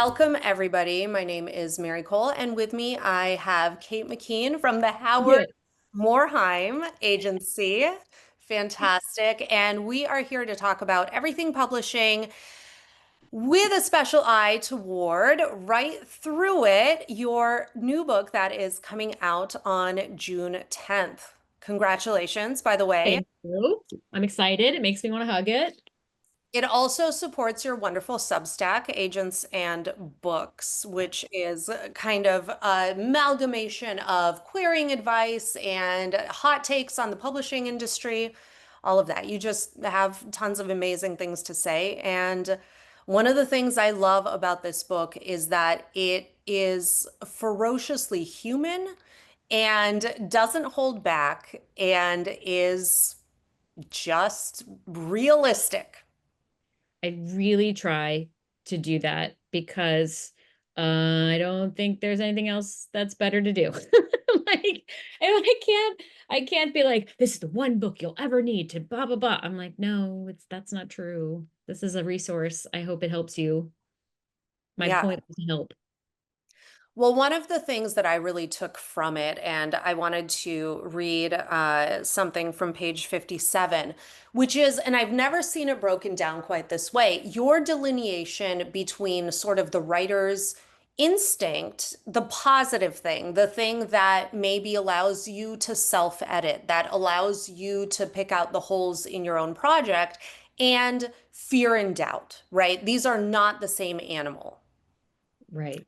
Welcome, everybody. My name is Mary Cole, and with me I have Kate McKean from the Do Howard it. Moorheim Agency. Fantastic. And we are here to talk about everything publishing with a special eye toward Right Through It, your new book that is coming out on June 10th. Congratulations, by the way. Thank you. I'm excited. It makes me want to hug it. It also supports your wonderful Substack, Agents and Books, which is kind of an amalgamation of querying advice and hot takes on the publishing industry, all of that. You just have tons of amazing things to say. And one of the things I love about this book is that it is ferociously human and doesn't hold back and is just realistic. I really try to do that because I don't think there's anything else that's better to do. Like, and I can't be like, this is the one book you'll ever need to blah blah blah. I'm like, no, that's not true. This is a resource. I hope it helps you. My Yeah. point was to help. Well, one of the things that I really took from it, and I wanted to read something from page 57, which is, and I've never seen it broken down quite this way, your delineation between sort of the writer's instinct, the positive thing, the thing that maybe allows you to self-edit, that allows you to pick out the holes in your own project, and fear and doubt, right? These are not the same animal. Right.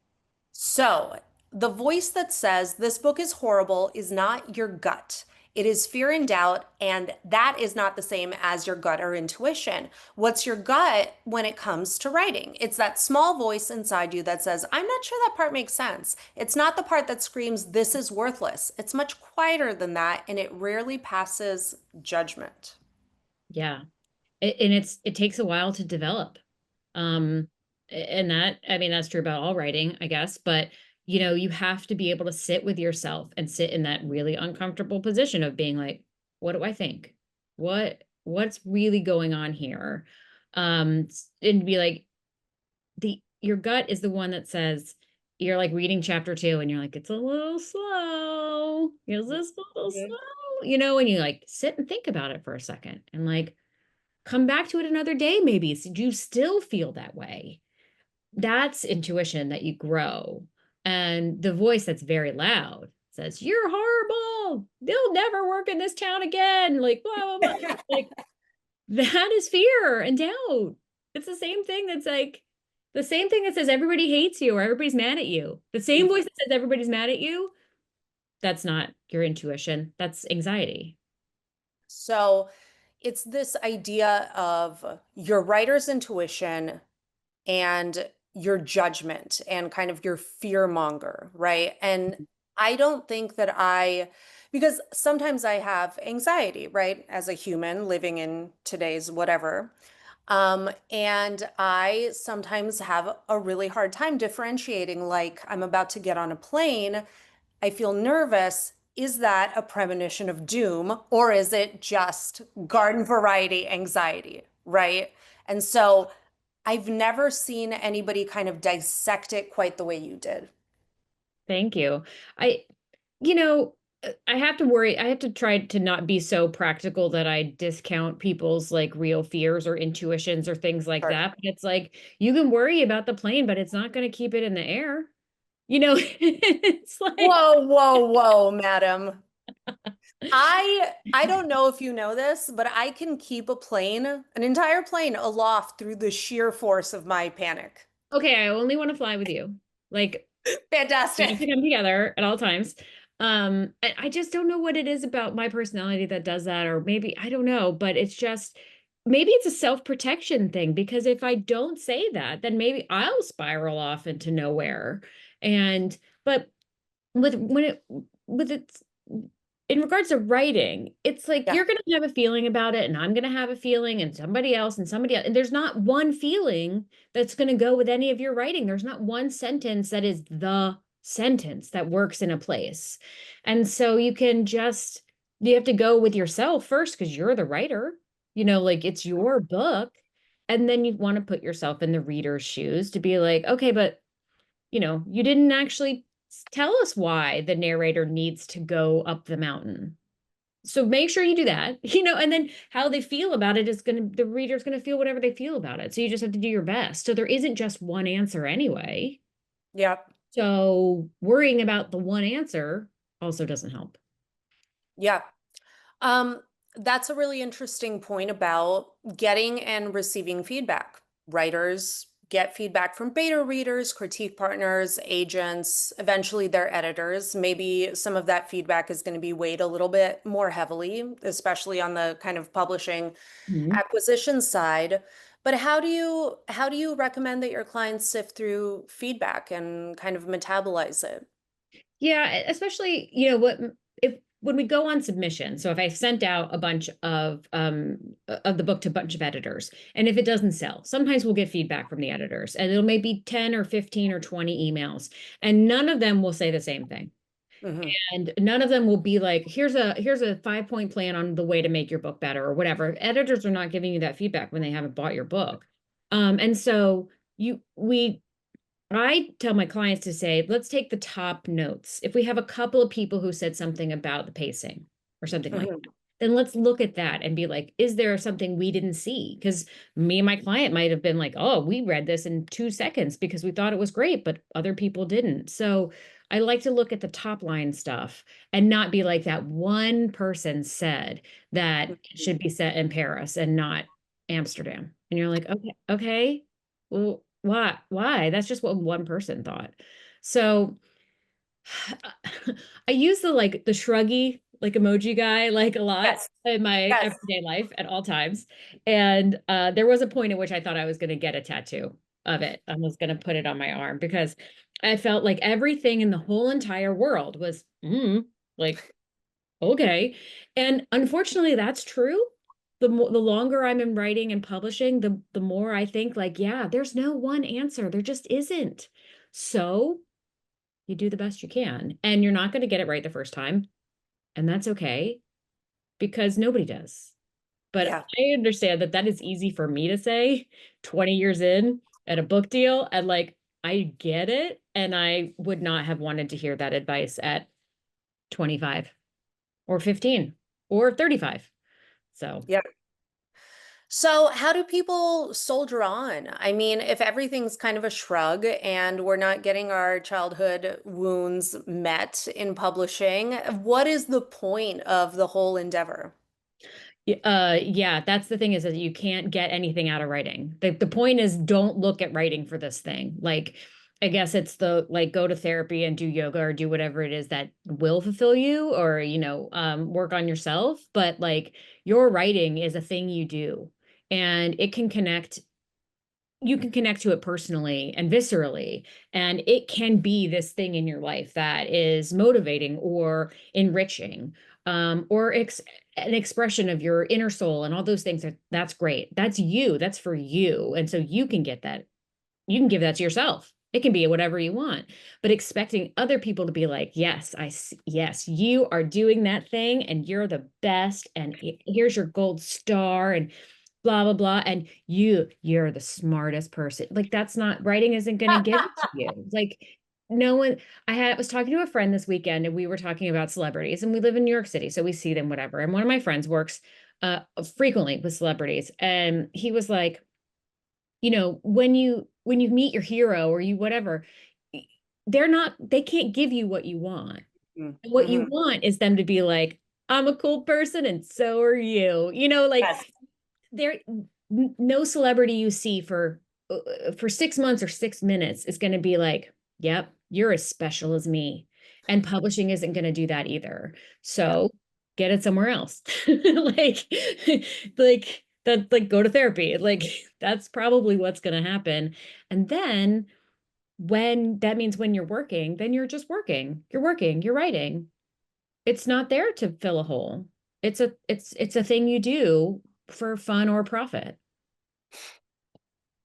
So, the voice that says this book is horrible is not your gut. It is fear and doubt, and that is not the same as your gut or intuition. What's your gut when it comes to writing? It's that small voice inside you that says, I'm not sure that part makes sense. It's not the part that screams, this is worthless. It's much quieter than that, and it rarely passes judgment. Yeah. And it takes a while to develop. Um, and that, I mean, that's true about all writing, I guess, but you have to be able to sit with yourself and sit in that really uncomfortable position of being like, what do I think? What's really going on here? And be like, your gut is the one that says you're like reading chapter 2 and you're like, it's a little slow. Is this a little slow? And you like sit and think about it for a second and like come back to it another day, maybe. So you still feel that way. That's intuition that you grow. And the voice that's very loud says, you're horrible. They'll never work in this town again. Like, blah, blah, blah. Like, that is fear and doubt. It's the same thing that says everybody hates you or everybody's mad at you. The same voice that says everybody's mad at you, that's not your intuition. That's anxiety. So, it's this idea of your writer's intuition and your judgment and kind of your fear monger, right? And I don't think that because sometimes I have anxiety, right? As a human living in today's whatever. And I sometimes have a really hard time differentiating, like I'm about to get on a plane, I feel nervous. Is that a premonition of doom, or is it just garden variety anxiety, right? And so I've never seen anybody kind of dissect it quite the way you did. Thank you. I, you know, I have to worry. I have to try to not be so practical that I discount people's like real fears or intuitions or things like Sure. that. But it's like you can worry about the plane, but it's not going to keep it in the air. It's like, Whoa, whoa, whoa, madam. I don't know if you know this, but I can keep a plane, an entire plane aloft through the sheer force of my panic. okay, I only want to fly with you. Like, we have to Fantastic. come together at all times. I just don't know what it is about my personality that does that, or maybe I don't know, but it's just maybe it's a self-protection thing because if I don't say that, then maybe I'll spiral off into nowhere. And but with when it with it's in regards to writing, it's like Yeah. you're going to have a feeling about it, and I'm going to have a feeling, and somebody else. And there's not one feeling that's going to go with any of your writing. There's not one sentence that is the sentence that works in a place. And so you have to go with yourself first because you're the writer, like it's your book. And then you want to put yourself in the reader's shoes to be like, okay, but you didn't actually tell us why the narrator needs to go up the mountain. So make sure you do that, and then how they feel about it is the reader's going to feel whatever they feel about it. So you just have to do your best. So there isn't just one answer anyway. Yeah. So worrying about the one answer also doesn't help. Yeah. Um, that's a really interesting point about getting and receiving feedback. Writers get feedback from beta readers, critique partners, agents, eventually their editors. Maybe some of that feedback is going to be weighed a little bit more heavily, especially on the kind of publishing Mhm. acquisition side. But how do you recommend that your clients sift through feedback and kind of metabolize it? Yeah, especially, what if when we go on submission. So if I sent out a bunch of the book to a bunch of editors, and if it doesn't sell, sometimes we'll get feedback from the editors, and it'll maybe 10 or 15 or 20 emails, and none of them will say the same thing. Hmm. And none of them will be like, here's a 5-point plan on the way to make your book better or whatever. Editors are not giving you that feedback when they haven't bought your book. And so you we I tell my clients to say, let's take the top notes. If we have a couple of people who said something about the pacing or something like Hmm. that, then let's look at that and be like, is there something we didn't see? Because me and my client might have been like, oh, we read this in 2 seconds because we thought it was great, but other people didn't. So I like to look at the top line stuff and not be like that one person said that it should be set in Paris and not Amsterdam. And you're like, okay, okay. Well, why? Why? That's just what one person thought. So I use the shruggy emoji guy a lot Yes. in my Yes. everyday life at all times. And there was a point at which I thought I was going to get a tattoo of it. I was going to put it on my arm because I felt like everything in the whole entire world was like okay. And unfortunately, that's true. The longer I'm in writing and publishing, the more I think like, yeah, there's no one answer. There just isn't. So you do the best you can, and you're not going to get it right the first time, and that's okay because nobody does. But Yeah. I understand that that is easy for me to say 20 years in at a book deal, and I get it, and I would not have wanted to hear that advice at 25 or 15 or 35. So, Yeah. So, how do people soldier on? I mean, if everything's kind of a shrug and we're not getting our childhood wounds met in publishing, what is the point of the whole endeavor? yeah, that's the thing is that you can't get anything out of writing. The point is don't look at writing for this thing. I guess it's the go to therapy and do yoga or do whatever it is that will fulfill you or, work on yourself. But your writing is a thing you do and you can connect to it personally and viscerally. And it can be this thing in your life that is motivating or enriching, or an expression of your inner soul and all those things. That's great. That's you. That's for you. And so you can get that. You can give that to yourself. It can be whatever you want, but expecting other people to be like, yes, yes, you are doing that thing and you're the best. And here's your gold star. And blah blah blah and you're the smartest person that's not writing isn't going to give it to you no one I was talking to a friend this weekend and we were talking about celebrities and we live in New York City so we see them whatever and one of my friends works frequently with celebrities and he was like when you meet your hero or you whatever they can't give you what you want. What you Mm-hmm. want is them to be like, I'm a cool person and so are you, Yes. there no celebrity you see for 6 months or 6 minutes is going to be like, yep, you're as special as me. And publishing isn't going to do that either. Yeah. So get it somewhere else. like that go to therapy. That's probably what's going to happen. And then when that means when you're working, then you're just working. You're working, you're writing. It's not there to fill a hole. It's a thing you do for fun or profit.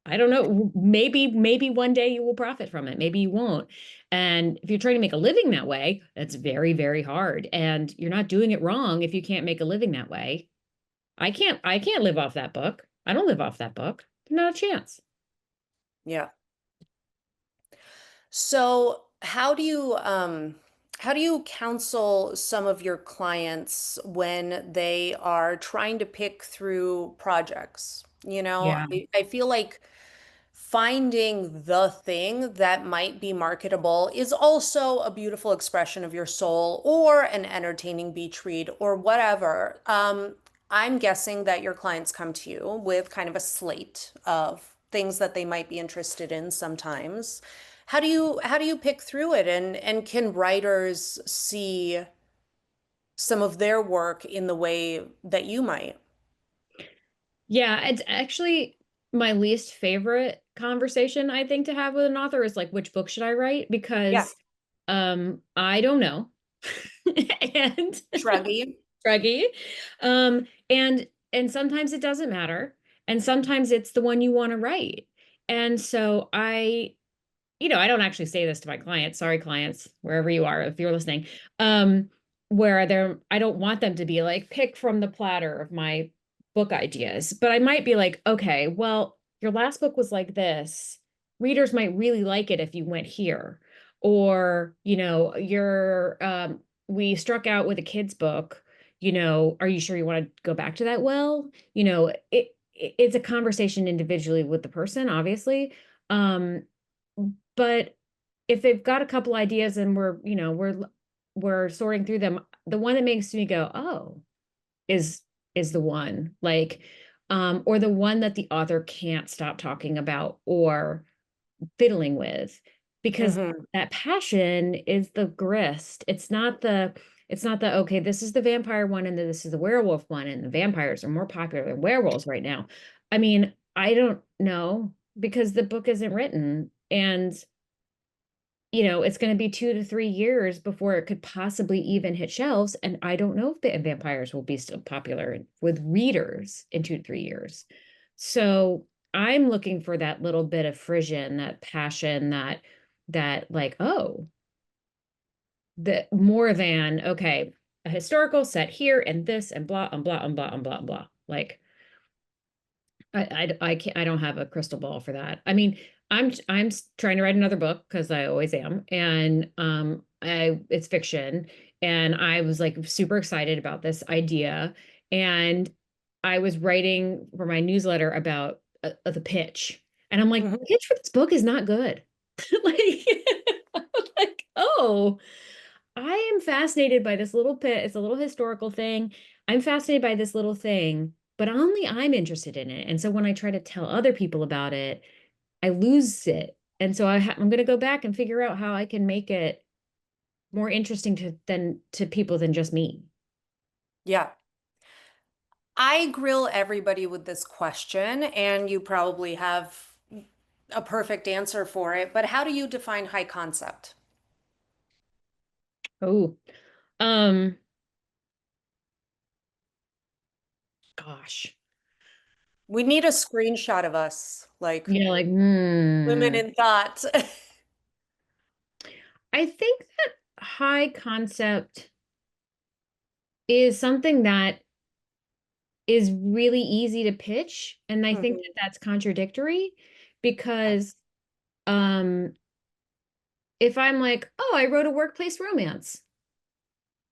I don't know. Maybe one day you will profit from it. Maybe you won't. And if you're trying to make a living that way, that's very, very hard. And you're not doing it wrong if you can't make a living that way. I can't live off that book. I don't live off that book. Not a chance. Yeah. So how do you counsel some of your clients when they are trying to pick through projects? Yeah. I feel like finding the thing that might be marketable is also a beautiful expression of your soul or an entertaining beach read or whatever. I'm guessing that your clients come to you with kind of a slate of things that they might be interested in sometimes. How do you pick through it and can writers see some of their work in the way that you might? Yeah, it's actually my least favorite conversation I think to have with an author is like, which book should I write? Yeah. Because I don't know. And Shruggy. druggy. And sometimes it doesn't matter. And sometimes it's the one you want to write. And so I don't actually say this to my clients. Sorry, clients, wherever you are, if you're listening. Um, where I don't want them to be like, pick from the platter of my book ideas. But I might be like, okay, well, your last book was like this. Readers might really like it if you went here. Or, we struck out with a kid's book. Are you sure you want to go back to that? Well, it's a conversation individually with the person, obviously. Um, but if they've got a couple ideas and we're sorting through them, the one that makes me go, "Oh," is is the one. Like, or the one that the author can't stop talking about or fiddling with, because Hmm. that passion is the grist. It's not the okay, this is the vampire one and this is the werewolf one, and the vampires are more popular than werewolves right now. I mean, I don't know because the book isn't written, and it's going to be 2 to 3 years before it could possibly even hit shelves. And I don't know if the vampires will be still popular with readers in 2 to 3 years. So I'm looking for that little bit of frisson, that passion, that like, oh, the more than, okay, a historical set here and this and blah and blah and blah and blah and blah. Like, I can't, I don't have a crystal ball for that. I mean, I'm trying to write another book because I always am, and it's fiction, and I was like super excited about this idea, and I was writing for my newsletter about the pitch, and I'm like, the Hmm. pitch for this book is not good. Like, I was like, oh, I am fascinated by this little pit. It's a little historical thing. I'm fascinated by this little thing, but only I'm interested in it. And so when I try to tell other people about it, I lose it. And so I'm going to go back and figure out how I can make it more interesting to people than just me. Yeah. I grill everybody with this question, and you probably have a perfect answer for it, but how do you define high concept? Oh, um, gosh. We need a screenshot of us, like Like, women in thought. I think that high concept is something that is really easy to pitch. And I think that Mhm. that's contradictory because um if I'm like, oh, I wrote a workplace romance,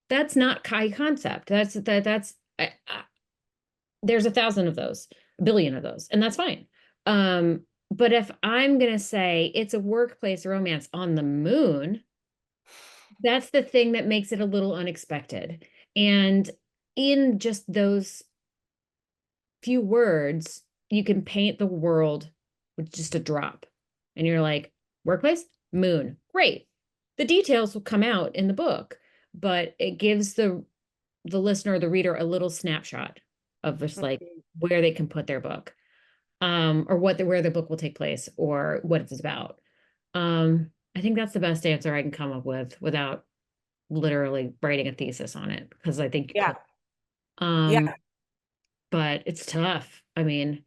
that's not high concept. There's 1,000 of those, a billion of those, and that's fine. But if I'm gonna say it's a workplace romance on the moon, that's the thing that makes it a little unexpected. And in just those few words, you can paint the world with just a drop. And you're like, workplace, moon, great. The details will come out in the book, but it gives the listener, the reader, a little snapshot of just like Mhm. where they can put their book, or where the book will take place, or what it's about. I think that's the best answer I can come up with without literally writing a thesis on it, because I think you Yeah. could. Um, Yeah. but it's tough. I mean,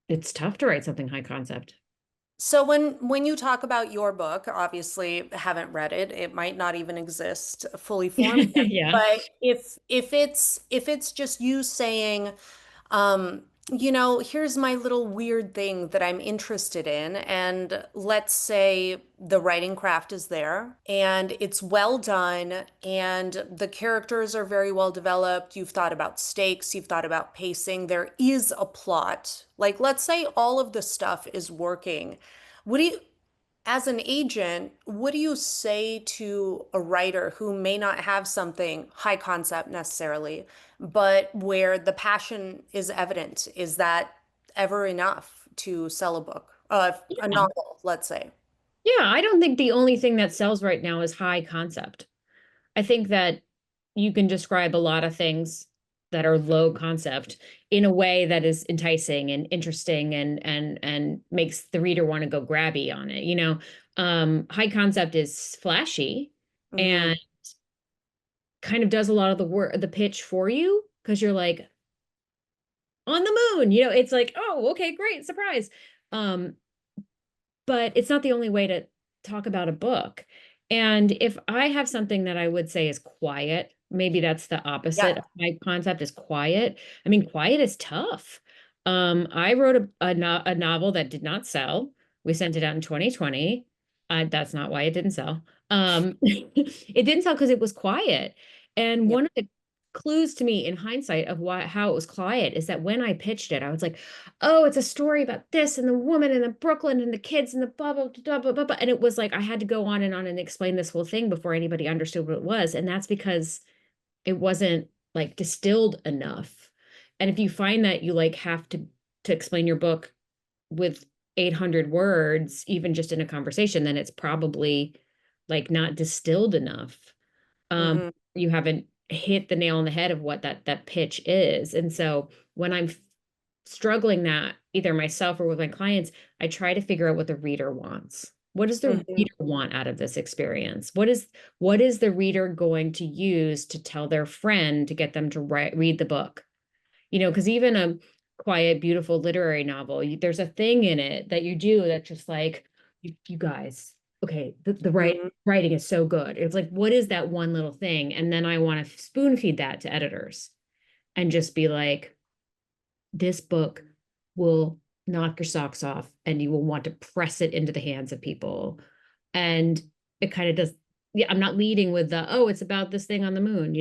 it's tough to write something high concept. So when you talk about your book, obviously haven't read it, it might not even exist fully formed yet. Yeah. But if it's just you saying, Here's my little weird thing that I'm interested in. And let's say the writing craft is there and it's well done and the characters are very well developed. You've thought about stakes, you've thought about pacing. There is a plot. Like, let's say all of the stuff is working. What do you, as an agent, what do you say to a writer who may not have something high concept necessarily, but where the passion is evident? Is that ever enough to sell a book, a Yeah. novel, let's say? Yeah, I don't think the only thing that sells right now is high concept. I think that you can describe a lot of things that are low concept in a way that is enticing and interesting and makes the reader want to go grabby on it. High concept is flashy Hmm. and kind of does a lot of the work, the pitch for you because you're like on the moon. It's like, oh, okay, great, surprise. Um, but it's not the only way to talk about a book. And if I have something that I would say is quiet, maybe that's the opposite Yeah. of my concept is quiet. I mean, quiet is tough. I wrote a novel that did not sell. We sent it out in 2020. That's not why it didn't sell. It didn't sell because it was quiet. And Yeah. one of the clues to me in hindsight of how it was quiet is that when I pitched it, I was like, oh, it's a story about this and the woman and the Brooklyn and the kids and the blah, blah, blah, blah, blah, blah. And it was like I had to go on and explain this whole thing before anybody understood what it was. And that's because it wasn't like distilled enough. And if you find that you like have to explain your book with 800 words, even just in a conversation, then it's probably like not distilled enough. Hmm. You haven't hit the nail on the head of what that pitch is. And so when I'm struggling that either myself or with my clients, I try to figure out what the reader wants. What does the Hmm. reader want out of this experience? What is the reader going to use to tell their friend to get them to read the book? Because even a quiet, beautiful literary novel, there's a thing in it that you do that's just like, you guys, okay, the Hmm. writing is so good. It's like, what is that one little thing? And then I want to spoon feed that to editors and just be like, this book will knock your socks off and you will want to press it into the hands of people. And it kind of does. Yeah, I'm not leading with oh, it's about this thing on the moon.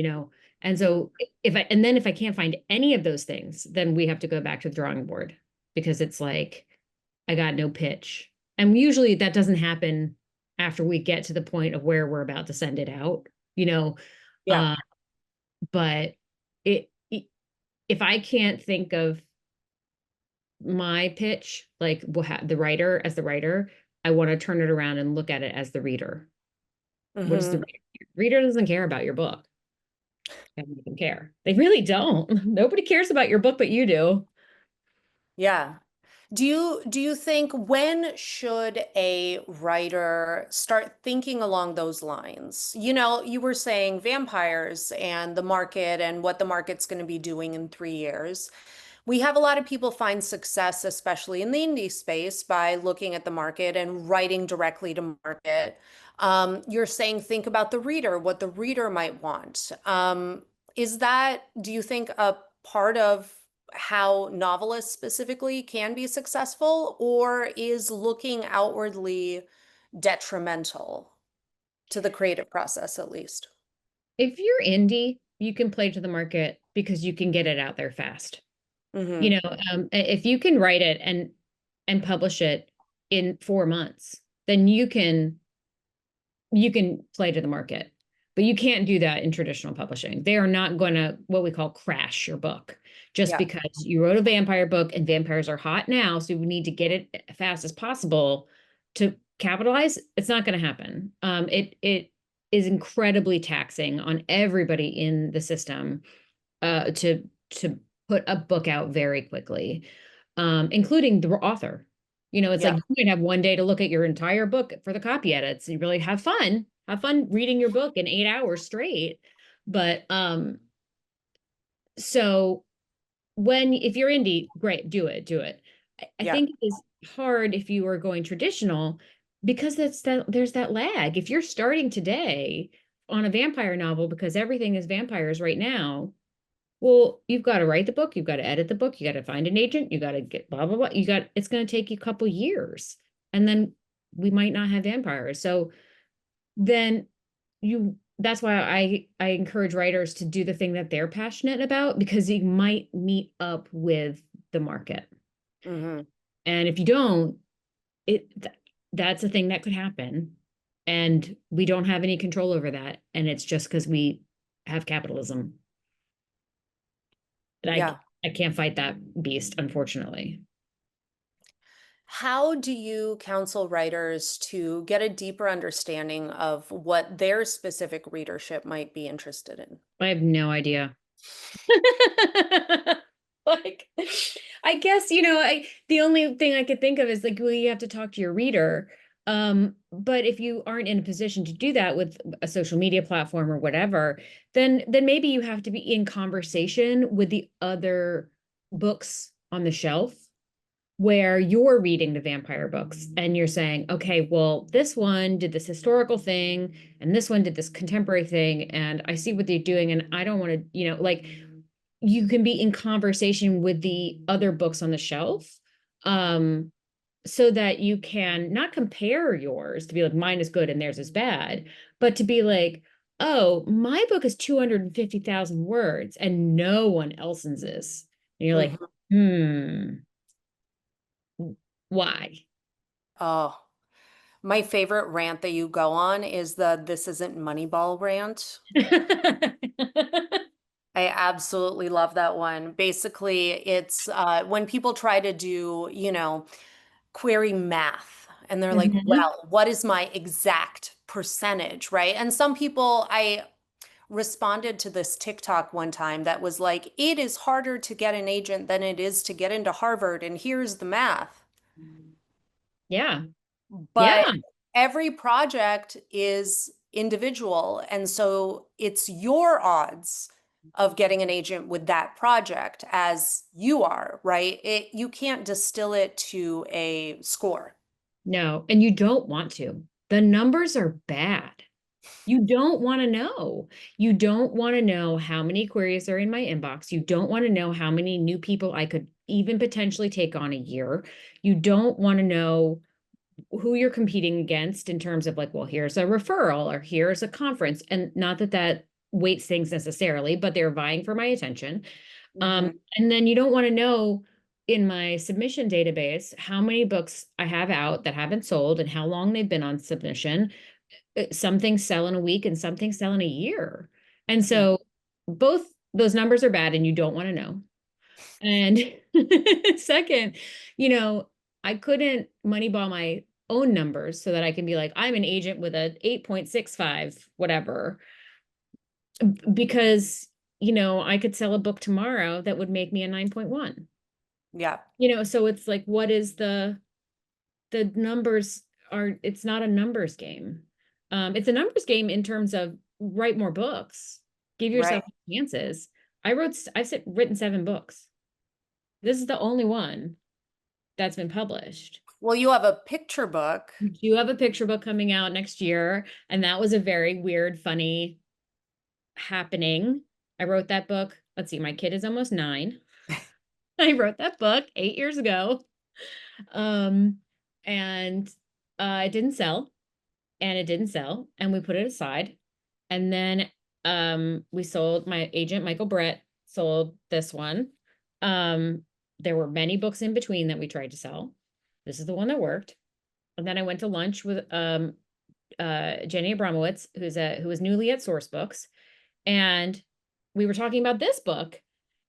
And so if I can't find any of those things, then we have to go back to the drawing board because it's like, I got no pitch. And usually that doesn't happen after we get to the point of where we're about to send it out, you know. Yeah. Uh, but if I can't think of my pitch, like the writer as the writer, I want to turn it around and look at it as the reader. What does the Hmm. reader doesn't care about your book? They don't even care. They really don't. Nobody cares about your book, but you do. Yeah. Do you think when should a writer start thinking along those lines? You were saying vampires and the market and what the market's going to be doing in 3 years. We have a lot of people find success, especially in the indie space, by looking at the market and writing directly to market. You're saying think about the reader, what the reader might want. Do you think, a part of how novelists specifically can be successful, or is looking outwardly detrimental to the creative process, at least? If you're indie, you can play to the market because you can get it out there fast. You Hmm. know, if you can write it and publish it in 4 months, then you can play to the market, but you can't do that in traditional publishing. They are not going to what we call crash your book just Yeah. because you wrote a vampire book and vampires are hot now. So we need to get it as fast as possible to capitalize. It's not going to happen. It is incredibly taxing on everybody in the system to put a book out very quickly, including the author. It's like Yeah. you might have one day to look at your entire book for the copy edits. You really have fun. Have fun reading your book in 8 hours straight. But so if you're indie, great, do it. I Yeah. think it is hard if you are going traditional because there's that lag. If you're starting today on a vampire novel because everything is vampires right now, Well, you've got to write the book, you've got to edit the book, you got to find an agent, you got to get blah blah blah. It's going to take you a couple years, and then we might not have vampires. So then that's why I encourage writers to do the thing that they're passionate about, because you might meet up with the market. Hmm. And if you don't, it that's a thing that could happen. And we don't have any control over that. And it's just because we have capitalism. And Yeah. I can't fight that beast, unfortunately. How do you counsel writers to get a deeper understanding of what their specific readership might be interested in? I have no idea. Like, I guess, the only thing I could think of is like, well, you have to talk to your reader. But if you aren't in a position to do that with a social media platform or whatever, then maybe you have to be in conversation with the other books on the shelf where you're reading the vampire books and you're saying, okay, well, this one did this historical thing and this one did this contemporary thing, and I see what they're doing, and I don't want to, like, you can be in conversation with the other books on the shelf, um, so that you can not compare yours to be like mine is good and theirs is bad, but to be like, oh, my book is 250,000 words and no one else's is. And you're like, Mhm. why? Oh, my favorite rant that you go on is the "this isn't Moneyball" rant. I absolutely love that one. Basically, it's when people try to do, query math and they're like, Mhm. well, what is my exact percentage, right? And some people, I responded to this TikTok one time that was like, it is harder to get an agent than it is to get into Harvard, and here's the math. Yeah. Yeah. But every project is individual. And so it's your odds of getting an agent with that project as you are, right? You can't distill it to a score. No, and you don't want to. The numbers are bad. You don't want to know. You don't want to know how many queries are in my inbox. You don't want to know how many new people I could even potentially take on a year. You don't want to know who you're competing against in terms of like, well, here's a referral or here's a conference. And not that that weights things necessarily, but they're vying for my attention. Mhm. And then you don't want to know in my submission database how many books I have out that haven't sold and how long they've been on submission. Some things sell in a week and some things sell in a year. And Mhm. so both those numbers are bad and you don't want to know. And second, you know, I couldn't moneyball my own numbers so that I can be like, I'm an agent with a 8.65, whatever, because, I could sell a book tomorrow that would make me a 9.1. Yeah, So it's like, what is the numbers it's not a numbers game. It's a numbers game in terms of write more books, give right. yourself chances. I've written 7 books. This is the only one that's been published. Well, you have a picture book. You have a picture book coming out next year, and that was a very weird, funny happening. I wrote that book. Let's see, my kid is almost 9. I wrote that book 8 years ago. Um, and it didn't sell, and it didn't sell, and we put it aside. And then we sold, my agent Michael Brett sold this one. Um, there were many books in between that we tried to sell. This is the one that worked. And then I went to lunch with Jenny Abramowitz, who was newly at Source Books, and we were talking about this book.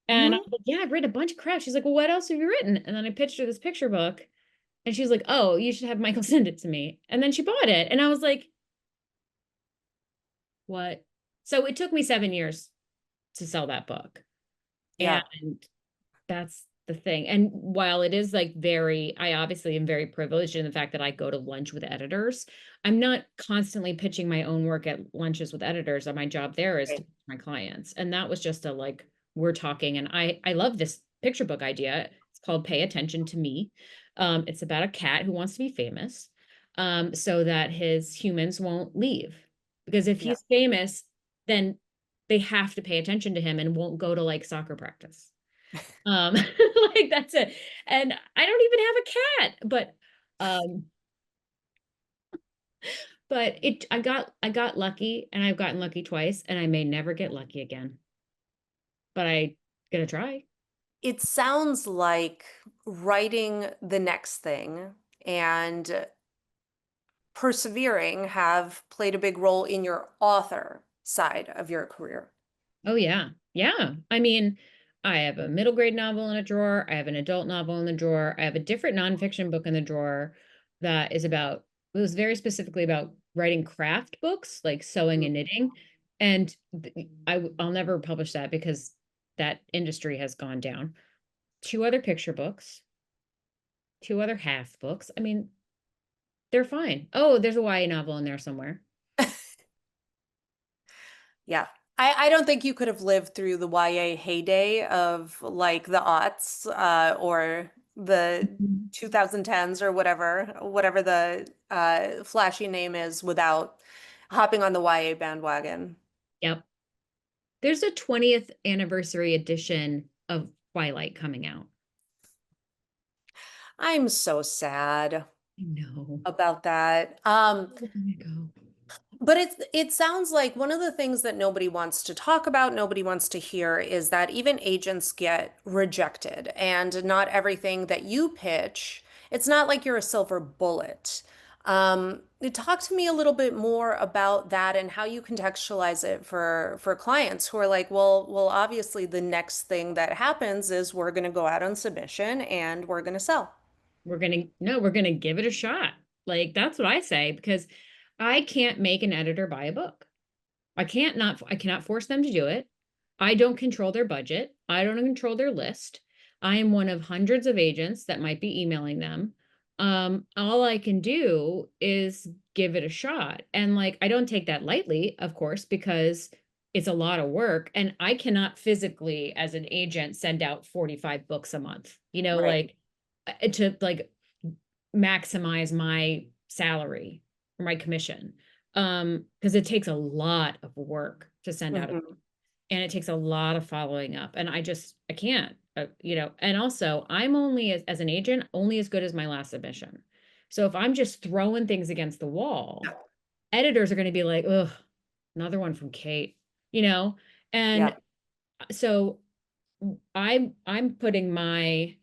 And I Mhm. was like, yeah, I've written a bunch of crap. She's like, well, what else have you written? And then I pitched her this picture book, and she's like, oh, you should have Michael send it to me. And then she bought it. And I was like, what? So it took me 7 years to sell that book. And Yeah, that's the thing. And while it is like I obviously am very privileged in the fact that I go to lunch with editors. I'm not constantly pitching my own work at lunches with editors. And my job there is to right. pitch my clients. And that was just a like, we're talking. And I love this picture book idea. It's called Pay Attention to Me. It's about a cat who wants to be famous, so that his humans won't leave. Because if Yeah. he's famous, then they have to pay attention to him and won't go to like soccer practice. Like that's it. And I don't even have a cat, um, but I got lucky, and I've gotten lucky twice, and I may never get lucky again, but I gonna try. It sounds like writing the next thing and persevering have played a big role in your author side of your career. Oh yeah. Yeah. I mean, I have a middle grade novel in a drawer. I have an adult novel in the drawer. I have a different nonfiction book in the drawer that is about, it was very specifically about writing craft books, like sewing Mm. and knitting. And I'll never publish that because that industry has gone down. Two other picture books, two other half books. I mean, they're fine. Oh, there's a YA novel in there somewhere. Yeah. I don't think you could have lived through the YA heyday of like the aughts or the Mhm. 2010s or whatever the flashy name is without hopping on the YA bandwagon. Yep. There's a 20th anniversary edition of Twilight coming out. I'm so sad I know. about that. Let me go. But it sounds like one of the things that nobody wants to talk about, nobody wants to hear, is that even agents get rejected, and not everything that you pitch, it's not like you're a silver bullet. Talk to me a little bit more about that and how you contextualize it for clients who are like, well, obviously the next thing that happens is we're going to go out on submission and we're going to sell. We're gonna give it a shot. Like that's what I say because I can't make an editor buy a book. I cannot force them to do it. I don't control their budget. I don't control their list. I am one of hundreds of agents that might be emailing them. All I can do is give it a shot. And like I don't take that lightly, of course, because it's a lot of work and I cannot physically as an agent send out 45 books a month. Right. Like to like maximize my salary or my commission because it takes a lot of work to send out Hmm. and it takes a lot of following up and I can't and also I'm only as an agent only as good as my last submission. So if I'm just throwing things against the wall, Yeah. editors are going to be like, ugh, another one from Kate, you know. Yeah. And so I'm putting my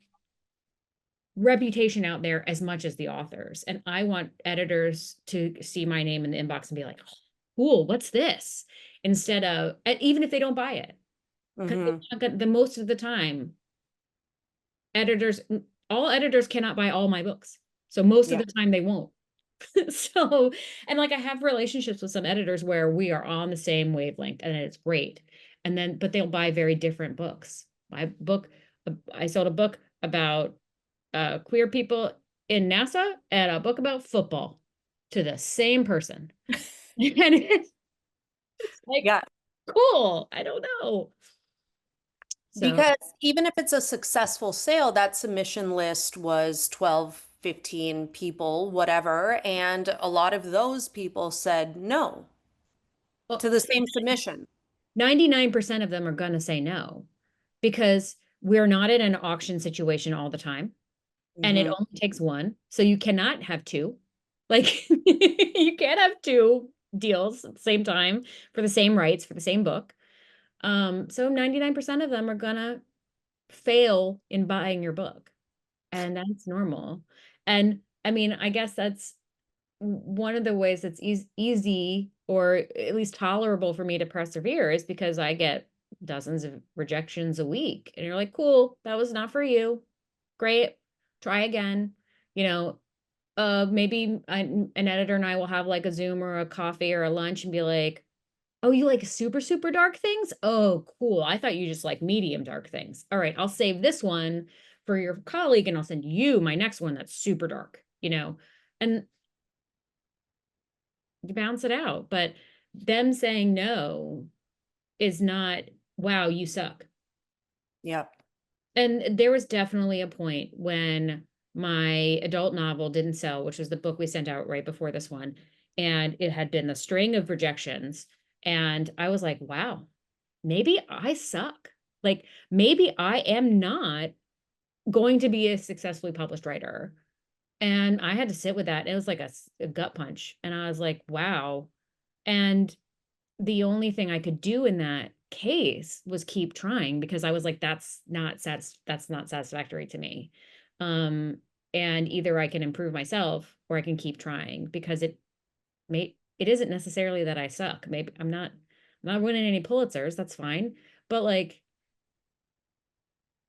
reputation out there as much as the authors. And I want editors to see my name in the inbox and be like, oh, cool, what's this? Instead of, and even if they don't buy it, because Hmm. the most of the time, editors, all editors cannot buy all my books. So most of Yeah. the time they won't. So, and like I have relationships with some editors where we are on the same wavelength and it's great. And then, but they'll buy very different books. My book, I sold a book about queer people in NASA and a book about football to the same person. And it's like, Yeah. cool. I don't know. So, Because even if it's a successful sale, that submission list was 12, 15 people, whatever, and a lot of those people said no well, to the same submission. 99% of them are going to say no because we're not in an auction situation all the time. And it Hmm. only takes one. So you cannot have two. Like, you can't have two deals at the same time for the same rights for the same book. So 99% of them are gonna fail in buying your book, and that's normal. And I mean, I guess that's one of the ways that's easy or at least tolerable for me to persevere is because I get dozens of rejections a week. And you're like, cool, that was not for you. Great. Try again. You know, maybe an editor and I will have like a Zoom or a coffee or a lunch and be like, oh, you like super, super dark things? Oh, cool. I thought you just like medium dark things. All right, I'll save this one for your colleague and I'll send you my next one that's super dark, and you balance it out. But them saying no is not, wow, you suck. Yeah. And there was definitely a point when my adult novel didn't sell, which was the book we sent out right before this one. And it had been a string of rejections. And I was like, wow. maybe I suck. Like maybe I am not going to be a successfully published writer. And I had to sit with that. It was like a gut punch. And I was like, wow. And the only thing I could do in that case was keep trying because I was like, that's not satisfactory to me. Um, and either I can improve myself or I can keep trying because it isn't necessarily that I suck. Maybe I'm not winning any Pulitzers, that's fine. But like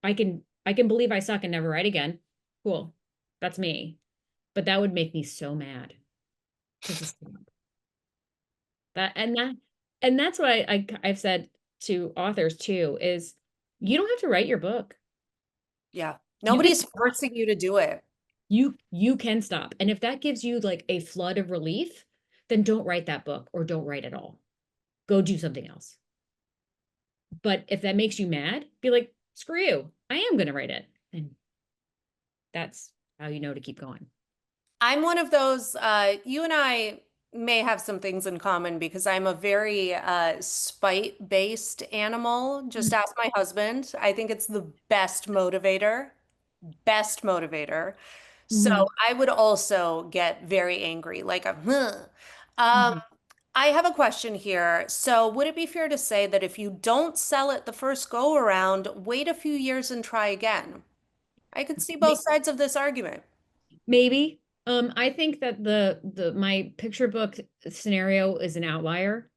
I can believe I suck and never write again. Cool. That's me. But that would make me so mad to just that and that's what I've said to authors too is you don't have to write your book. Yeah. You can Nobody's forcing you to do it. you can stop. And if that gives you like a flood of relief, then don't write that book or don't write at all. Go do something else. But if that makes you mad, be like, screw you. I am going to write it. And that's how you know to keep going. I'm one of those, you and I may have some things in common because I'm a very spite-based animal. Just Mm. ask my husband. I think it's the best motivator, best motivator. So Mhm. I would also get very angry, like I'm, huh. Um, Mhm. I have a question here. So would it be fair to say that if you don't sell it the first go around, wait a few years and try again? I could see both May- sides of this argument. Maybe. I think that the my picture book scenario is an outlier.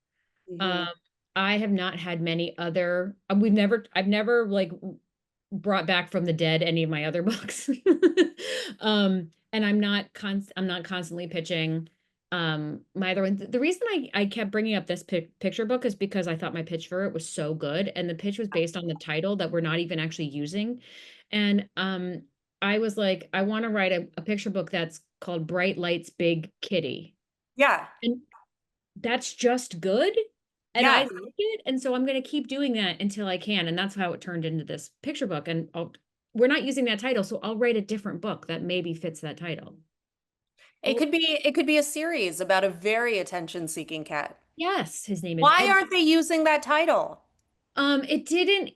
Um, Hmm. I have not had many other, I've never like brought back from the dead any of my other books. And I'm not constantly pitching my other one. The reason I kept bringing up this picture book is because I thought my pitch for it was so good, and the pitch was based on the title that we're not even actually using. And I was like, I want to write a picture book that's called Bright Lights Big Kitty. Yeah. And that's just good. And I Yeah. like it. And so I'm going to keep doing that until I can. And that's how it turned into this picture book. And we're not using that title. So I'll write a different book that maybe fits that title. Oh, It could be a series about a very attention-seeking cat. yes. His name is Why Ed. aren't they using that title? It didn't.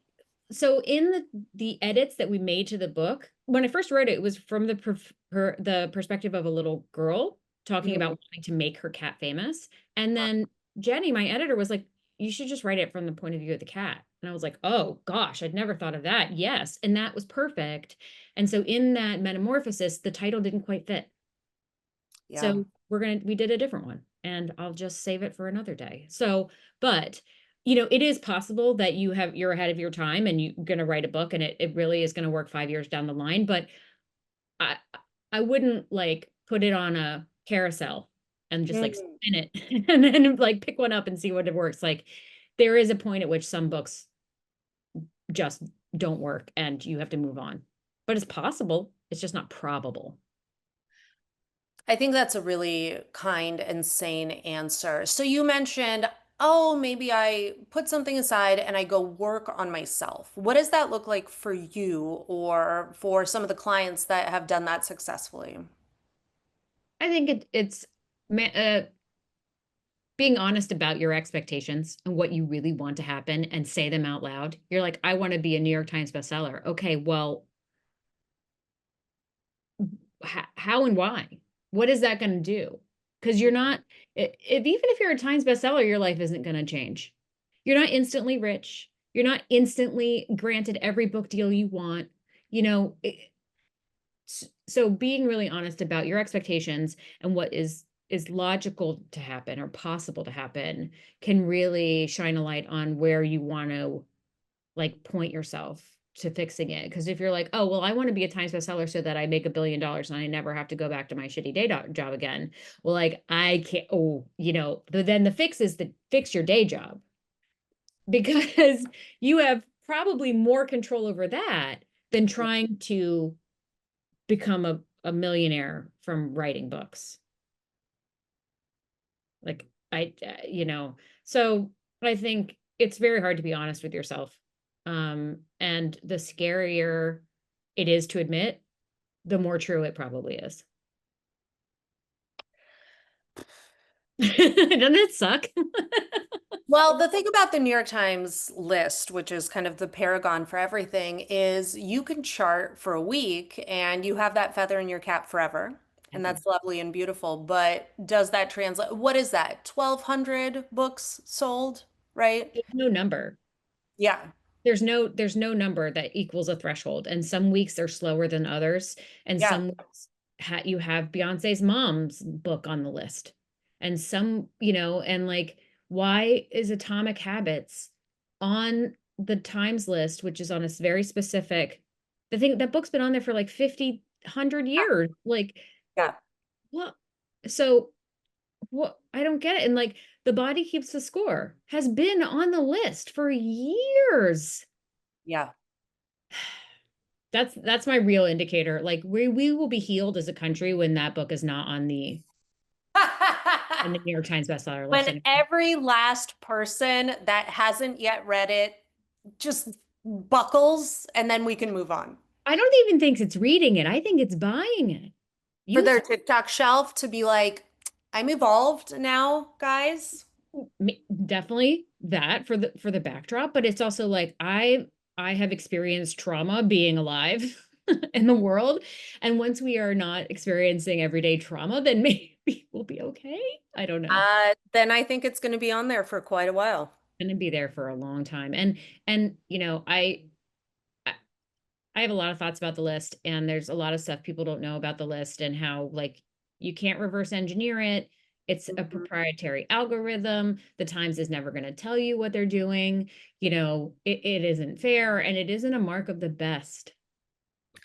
So in the edits that we made to the book, when I first wrote it, it was from the perspective of a little girl talking about Mm. wanting to make her cat famous. And then Jenny, my editor, was like, "You should just write it from the point of view of the cat." And I was like, "Oh gosh, I'd never thought of that." Yes, and that was perfect. And so in that metamorphosis, the title didn't quite fit. Yeah. So we did a different one and I'll just save it for another day. So, but it is possible that you're ahead of your time and you're going to write a book and it really is going to work 5 years down the line. But I, I wouldn't like put it on a carousel and just like Mm. spin it and then like pick one up and see what it works. Like there is a point at which some books just don't work and you have to move on. But it's possible. It's just not probable. I think that's a really kind and sane answer. So you mentioned, oh, maybe I put something aside and I go work on myself. What does that look like for you or for some of the clients that have done that successfully? I think it's being honest about your expectations and what you really want to happen and say them out loud. You're like, I want to be a New York Times bestseller. Okay, well, how and why? What is that going to do? Because you're not, if even if you're a Times bestseller, your life isn't going to change. You're not instantly rich. You're not instantly granted every book deal you want. You know, so being really honest about your expectations and what is logical to happen or possible to happen can really shine a light on where you want to like point yourself to fixing it. Because if you're like, oh well, I want to be a Times bestseller so that I make $1 billion and I never have to go back to my shitty day job again. Well, like I can't. Oh, but then the fix is to fix your day job because you have probably more control over that than trying to become a millionaire from writing books. Like so I think it's very hard to be honest with yourself. And the scarier it is to admit, the more true it probably is. Doesn't it suck? Well, the thing about the New York Times list, which is kind of the paragon for everything, is you can chart for a week and you have that feather in your cap forever. And Ever. that's lovely and beautiful. But does that translate? What is that? 1,200 books sold, right? There's no number. Yeah. There's no number that equals a threshold. And some weeks are slower than others. And Yeah. some weeks you have Beyonce's mom's book on the list. And some, and like, why is Atomic Habits on the Times list, which is on a very specific, the thing that book's been on there for like 50, 100 years. Like, Yeah. what? So what? I don't get it. And like, The Body Keeps the Score has been on the list for years. Yeah. That's my real indicator. Like we will be healed as a country when that book is not on the New York Times bestseller list When anymore. every last person that hasn't yet read it just buckles and then we can move on. I don't even think it's reading it. I think it's buying it. For You their TikTok shelf to be like, I'm evolved now, guys. definitely that for the backdrop, but it's also like I have experienced trauma being alive in the world, and once we are not experiencing everyday trauma, then maybe we'll be okay. I don't know. Then I think it's going to be on there for quite a while. Going to be there for a long time, and I I have a lot of thoughts about the list, and there's a lot of stuff people don't know about the list and how like you can't reverse engineer it. It's a Mhm. proprietary algorithm. The Times is never going to tell you what they're doing. It isn't fair, and it isn't a mark of the best.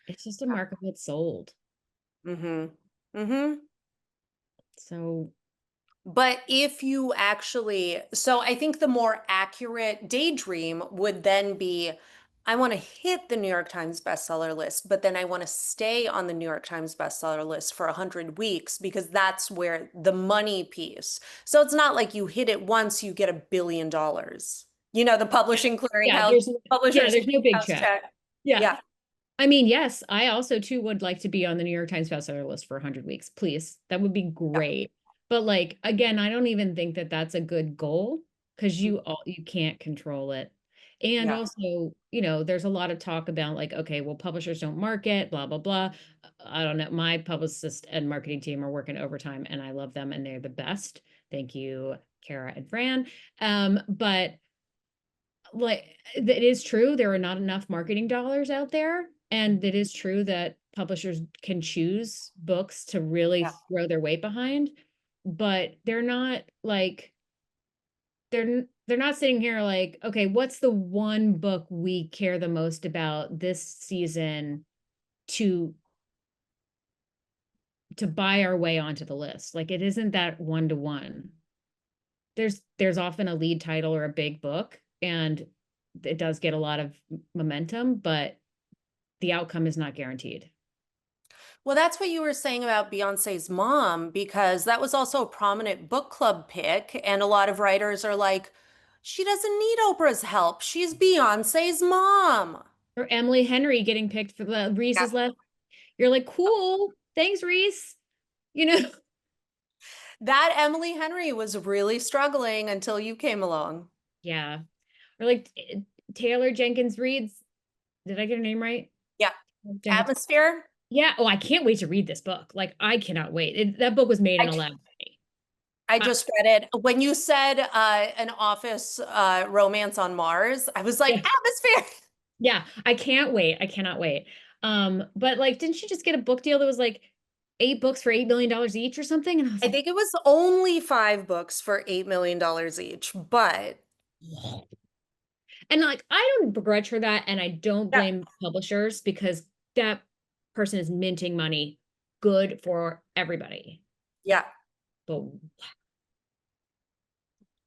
It's just a mark of what's sold. Mm-hmm. Mm-hmm. So But if you actually, so I think the more accurate daydream would then be, I want to hit the New York Times bestseller list, but then I want to stay on the New York Times bestseller list for 100 weeks because that's where the money piece. So it's not like you hit it once, you get $1 billion. You know, the yeah, publishing yeah, clearinghouse, publishers there's no big clearinghouse check. check. Yeah. Yeah, I mean, yes, I also too would like to be on the New York Times bestseller list for 100 weeks, please. That would be yeah, great. But like again, I don't even think that that's a good goal because mm, you can't control it. And yeah. also, there's a lot of talk about like, okay, well, publishers don't market, blah blah blah. I don't know. My publicist and marketing team are working overtime, and I love them, and they're the best. Thank you, Kara and Fran. But like it is true there are not enough marketing dollars out there, and it is true that publishers can choose books to really Yeah. throw their weight behind, but they're not like they're not sitting here like, okay, what's the one book we care the most about this season to buy our way onto the list. Like it isn't that one to one. There's often a lead title or a big book, and it does get a lot of momentum, but the outcome is not guaranteed. Well, that's what you were saying about Beyonce's mom, because that was also a prominent book club pick. And a lot of writers are like, she doesn't need Oprah's help. She's Beyonce's mom. Or Emily Henry getting picked for the Yeah. Reese's left. You're like, cool. Thanks, Reese. You know? That Emily Henry was really struggling until you came along. Yeah. Or like Taylor Jenkins Reid's. Did I get her name right? Yeah. Jenkins. Atmosphere. Yeah. Oh, I can't wait to read this book. Like, I cannot wait. That book was made in I, a lab. I I, just read it. When you said an office romance on Mars, I was like, yeah. atmosphere. Yeah. I can't wait. I cannot wait. But like, didn't she just get a book deal that was like 8 books for $8 million each or something? And I was I like, think it was only 5 books for $8 million each, but whoa. And like, I don't begrudge her that, and I don't yeah, blame publishers because that person is minting money good for everybody. yeah, But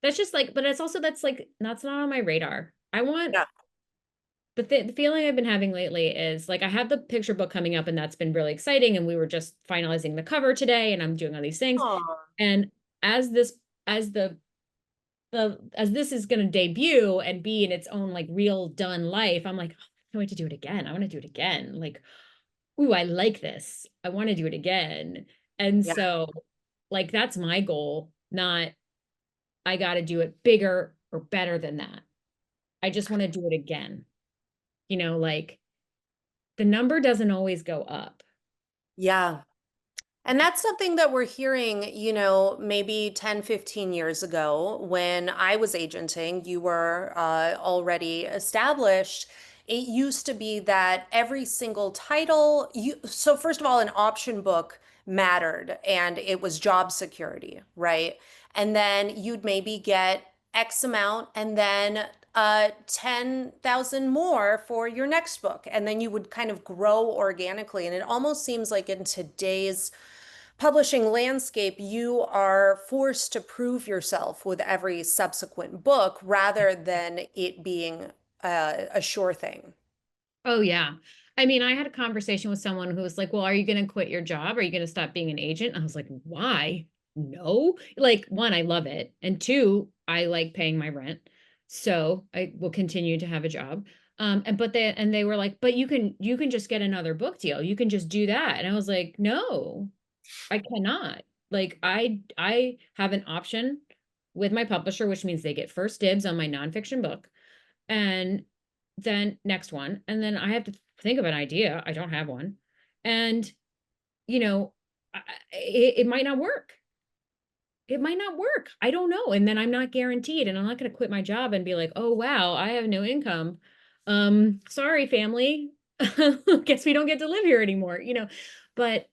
that's just like, but it's also that's not on my radar. I want yeah. the feeling I've been having lately is like I have the picture book coming up, and that's been really exciting. And we were just finalizing the cover today, and I'm doing all these things. Aw. And as this as as this is going to debut and be in its own like real done life, I'm like, oh, I can't wait to do it again. I want to do it again. Like, ooh, I like this. I want to do it again. And Yeah. so, like, that's my goal, not I got to do it bigger or better than that. I just want to do it again. Like the number doesn't always go up. Yeah. And that's something that we're hearing, maybe 10, 15 years ago when I was agenting, you were already established. It used to be that every single title, so first of all, an option book mattered and it was job security, right? And then you'd maybe get X amount and then 10,000 more for your next book. And then you would kind of grow organically. And it almost seems like in today's publishing landscape, you are forced to prove yourself with every subsequent book rather than it being a sure thing. Oh yeah. I mean, I had a conversation with someone who was like, "Well, are you going to quit your job? Are you going to stop being an agent?" I was like, "Why? No." Like, one, I love it, and two, I like paying my rent. So, I will continue to have a job. And they were like, "But you can just get another book deal. You can just do that." And I was like, "No, I cannot." Like I have an option with my publisher, which means they get first dibs on my nonfiction book. And then next one. And then I have to think of an idea. I don't have one. And, you know, it might not work. It might not work. I don't know. And then I'm not guaranteed. And I'm not going to quit my job and be like, oh, wow, I have no income. Sorry, family. Guess we don't get to live here anymore, But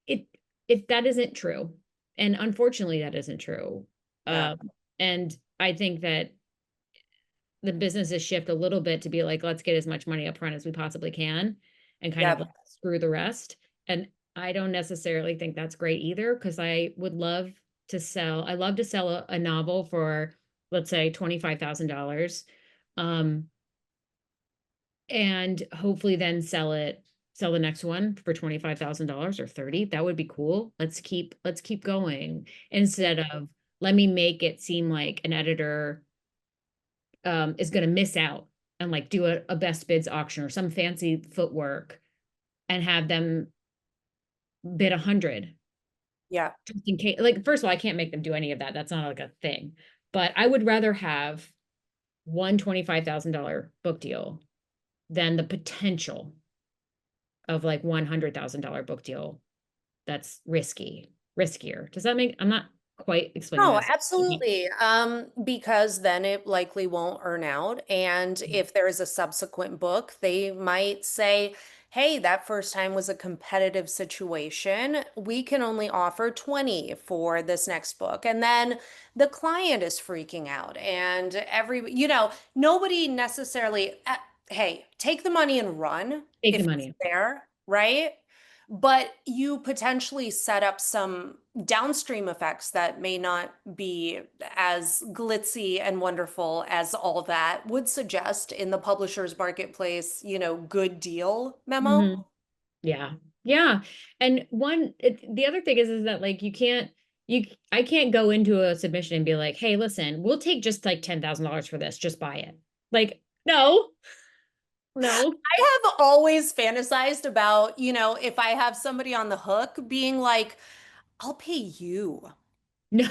it, that isn't true. And unfortunately, that isn't true. Yeah. And I think that the businesses shift a little bit to be like, let's get as much money up front as we possibly can and kind of Yep. like screw the rest. And I don't necessarily think that's great either because I love to sell a novel for, let's say, $25,000. Um, and hopefully then sell the next one for $25,000 or 30. That would be cool. Let's keep going instead of let me make it seem like an editor is going to miss out and like do a best bids auction or some fancy footwork and have them bid 100 Yeah. just in case. Like, first of all, I can't make them do any of that. That's not like a thing. But I would rather have one $25,000 book deal than the potential of like $100,000 book deal that's riskier. Does that make? I'm not quite explaining No, this. absolutely. Because then it likely won't earn out. And if there is a subsequent book, they might say, hey, that first time was a competitive situation. We can only offer 20 for this next book. And then the client is freaking out. And nobody necessarily, hey, take the money and run Take the if it's money. there, right? But you potentially set up some downstream effects that may not be as glitzy and wonderful as all that would suggest in the publisher's marketplace, good deal memo. Mhm. Yeah. Yeah. And the other thing is that like I can't go into a submission and be like, "Hey, listen, we'll take just like $10,000 for this, just buy it." Like, no. No. I have always fantasized about, if I have somebody on the hook being like, I'll pay you. No.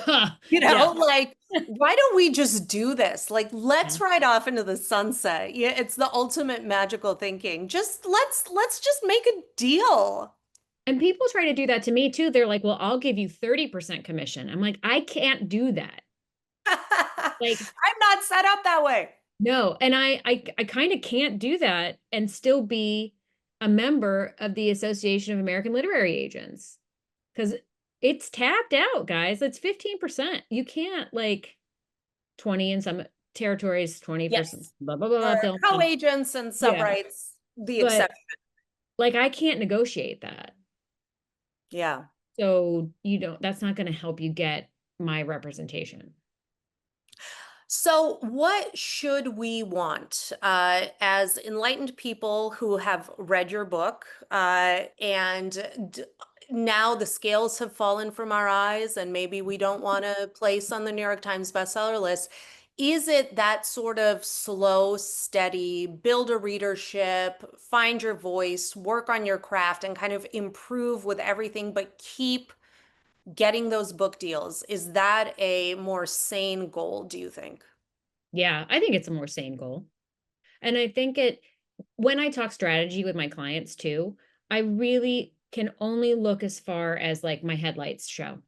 Yeah. Like, why don't we just do this? Like, Yeah. let's ride off into the sunset. Yeah, it's the ultimate magical thinking. Just let's just make a deal. And people try to do that to me too. They're like, "Well, I'll give you 30% commission." I'm like, "I can't do that." Like, I'm not set up that way. no. And I kind of can't do that and still be a member of the Association of American Literary Agents. Because it's tapped out, guys. It's 15%. You can't like 20 in some territories, 20%, Yes. blah, blah, blah, blah, For film. co-agents and Yeah. subrights, the But exception. like I can't negotiate that. Yeah. So that's not going to help you get my representation. So, what should we want as enlightened people who have read your book and now the scales have fallen from our eyes and maybe we don't want to place on the New York Times bestseller list? Is it that sort of slow, steady, build a readership, find your voice, work on your craft, and kind of improve with everything, but keep getting those book deals, is that a more sane goal, do you think? Yeah, I think it's a more sane goal. And I think when I talk strategy with my clients too, I really can only look as far as like my headlights show.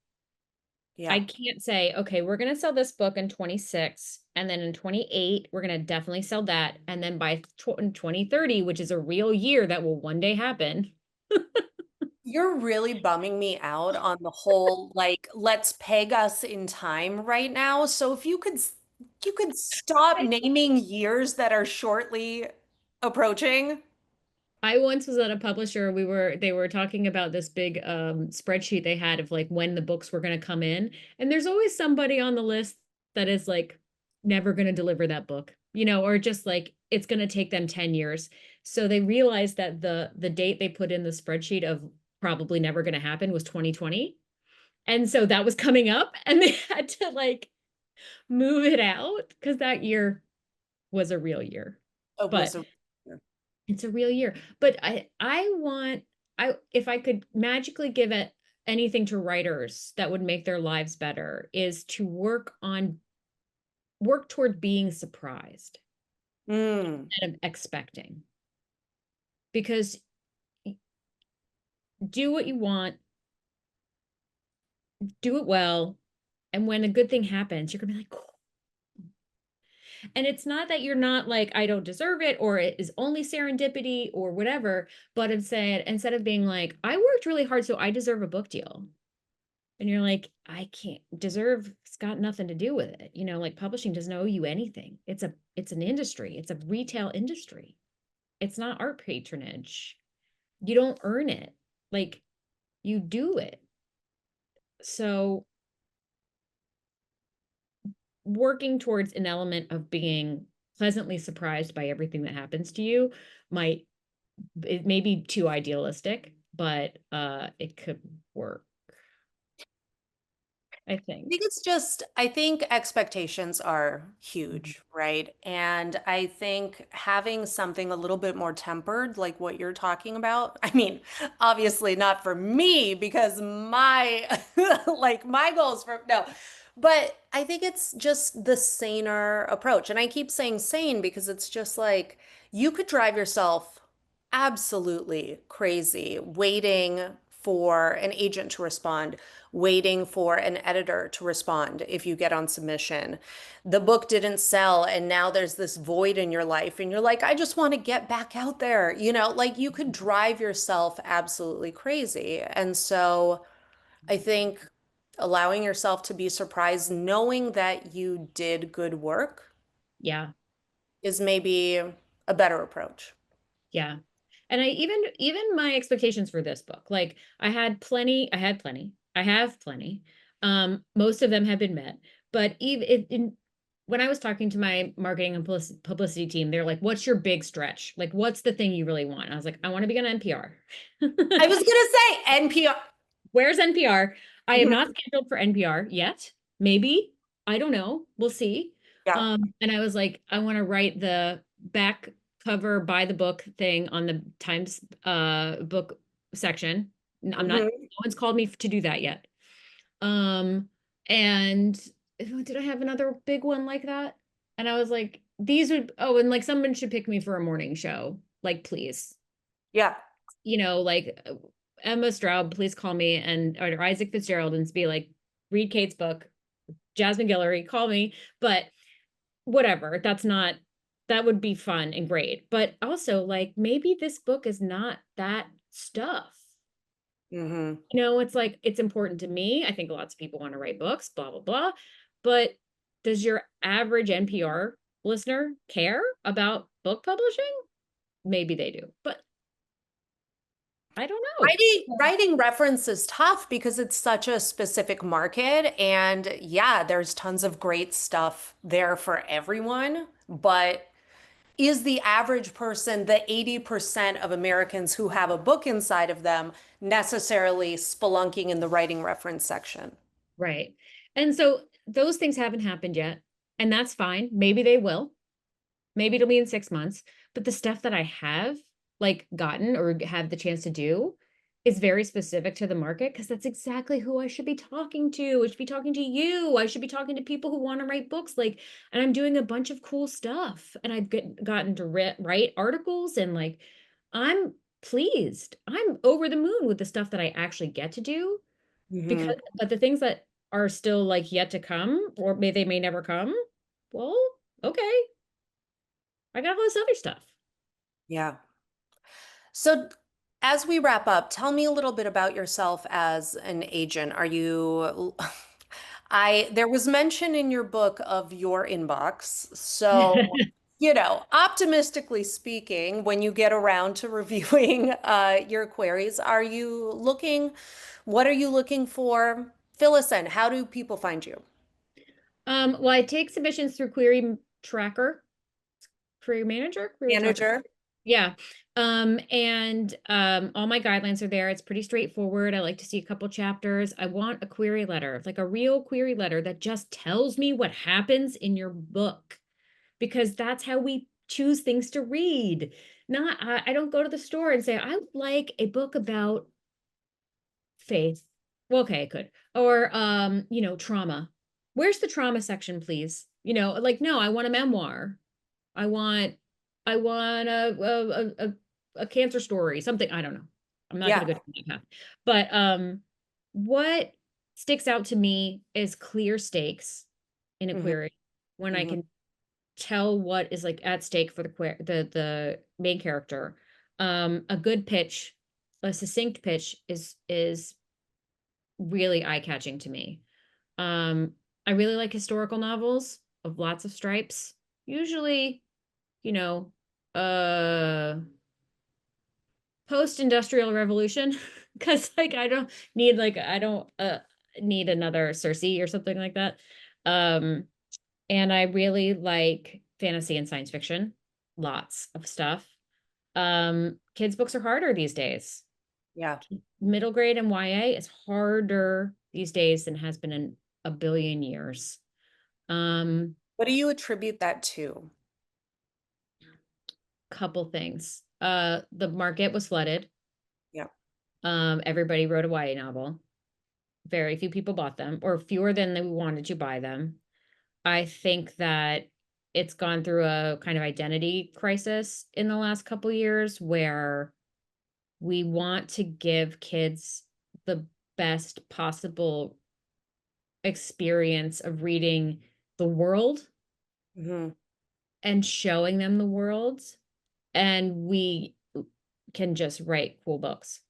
I Yeah. can't say, okay, we're going to sell this book in 26, and then in 28, we're going to definitely sell that. And then by 2030, which is a real year that will one day happen. You're really bumming me out on the whole, like, let's peg us in time right now. So if you could stop naming years that are shortly approaching. I once was at a publisher. They were talking about this big spreadsheet they had of like when the books were going to come in. And there's always somebody on the list that is like never going to deliver that book, or just like it's going to take them 10 years. So they realized that the date they put in the spreadsheet of probably never going to happen was 2020. And so that was coming up and they had to like move it out because that year was a real year. Was But a it's a real year. But I want I if I could magically give it anything to writers that would make their lives better is to work toward being surprised Mm. instead of expecting. Because do what you want, do it well, and when a good thing happens, you're gonna be like, cool. And it's not that you're not like, I don't deserve it, or it is only serendipity or whatever, but instead of being like, I worked really hard, so I deserve a book deal. And you're like, I can't deserve, it's got nothing to do with it. Like publishing doesn't owe you anything. It's an industry. It's a retail industry. It's not art patronage. You don't earn it. Like you do it. So working towards an element of being pleasantly surprised by everything that happens to you might it may be too idealistic, but it could work, I I think think. it's just, I think expectations are Mhm. huge, right? And I think having something a little bit more tempered, like what you're talking about, I mean, obviously not for me because my, like my goals for, no, but I think it's just the saner approach. And I keep saying sane because it's just like you could drive yourself absolutely crazy waiting for an agent to respond, waiting for an editor to respond if you get on submission. The book didn't sell, and now there's this void in your life, and you're like, I just want to get back out there. Like you could drive yourself absolutely crazy. And so I think allowing yourself to be surprised, knowing that you did good work, Yeah. is maybe a better approach. Yeah. And even my expectations for this book, like I had plenty, I have plenty. Most of them have been met, but when I was talking to my marketing and publicity team, they're like, what's your big stretch? Like, what's the thing you really want? And I was like, I want to be on NPR. I was gonna say NPR. Where's NPR? I am not Mhm. scheduled for NPR yet. Maybe. I don't know. We'll see. Yeah. And I was like, I want to write the back cover by the book thing on the Times book section. I'm not, Mhm. no one's called me to do that yet. Um, and did I have another big one like that? And I was like, and like someone should pick me for a morning show. Like, please Yeah. like Emma Straub, please call me or Isaac Fitzgerald and be like, read Kate's book, Jasmine Guillory, call me. But whatever, that would be fun and great. But also, like, maybe this book is not that stuff. Hmm. It's like, it's important to me. I think lots of people want to write books, blah, blah, blah. But does your average NPR listener care about book publishing? Maybe they do, but I don't know. Writing reference is tough because it's such a specific market. And yeah, there's tons of great stuff there for everyone. But is the average person, the 80% of Americans who have a book inside of them, necessarily spelunking in the writing reference section? Right. And so those things haven't happened yet, and that's fine. Maybe they will. Maybe it'll be in 6 months. But the stuff that I have like gotten or have the chance to do, is very specific to the market because that's exactly who I should be talking to. I should be talking to you. I should be talking to people who want to write books. Like, and I'm doing a bunch of cool stuff. And I've gotten to write articles and like, I'm pleased. I'm over the moon with the stuff that I actually get to do because, Hmm. but the things that are still like yet to come, or they may never come. Well, okay. I got all this other stuff. Yeah. So, as we wrap up, tell me a little bit about yourself as an agent. Are you, there was mention in your book of your inbox. So, optimistically speaking, when you get around to reviewing your queries, what are you looking for? Fill us in. How do people find you? Well, I take submissions through Query Tracker, Query Manager, Query Tracker. Manager? Yeah. And all my guidelines are there. It's pretty straightforward. I like to see a couple chapters. I want a query letter, like a real query letter that just tells me what happens in your book, because that's how we choose things to read. Not, I don't go to the store and say, I would like a book about faith. Well, okay, I could. Or trauma. Where's the trauma section, please? Like, no, I want a memoir. I want I want a cancer story, something. I don't know. I'm not gonna Yeah. go down that path. But what sticks out to me is clear stakes in a Hmm. query when I Hmm. can tell what is like at stake for the main character. A good pitch, a succinct pitch is really eye-catching to me. Um, I really like historical novels of lots of stripes. Usually, you know, uh post-industrial revolution. Because like I don't need another Cersei or something like that. Um, and I really like fantasy and science fiction. Lots of stuff. Kids' books are harder these days. Yeah. Middle grade and YA is harder these days than has been in a billion years. Um, What do you attribute that to? Couple things. The market was flooded. Yeah. Everybody wrote a YA novel. Very few people bought them, or fewer than they wanted to buy them. I think that it's gone through a kind of identity crisis in the last couple years where we want to give kids the best possible experience of reading the world Hmm. and showing them the world. And we can just write cool books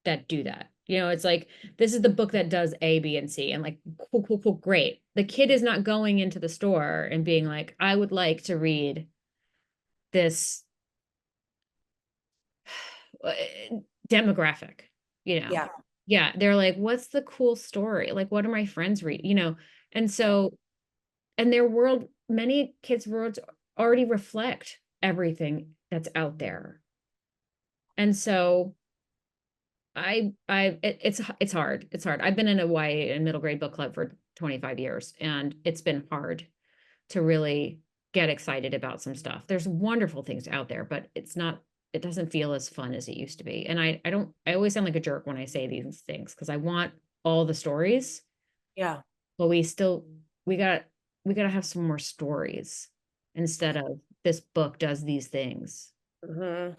that do that. It's like, this is the book that does A, B, and C. And like, cool, cool, cool, great. The kid is not going into the store and being like, I would like to read this uh, demographic, you know. Yeah. Yeah, they're like, what's the cool story? Like, what do my friends read? And so, and their world, many kids' worlds already reflect everything that's out there. And so it's hard. It's hard. I've been in a YA and middle grade book club for 25 years, and it's been hard to really get excited about some stuff. There's wonderful things out there, but it doesn't feel as fun as it used to be. And I always sound like a jerk when I say these things because I want all the stories, Yeah. but we got we got to have some more stories instead of this book does these things. Hmm.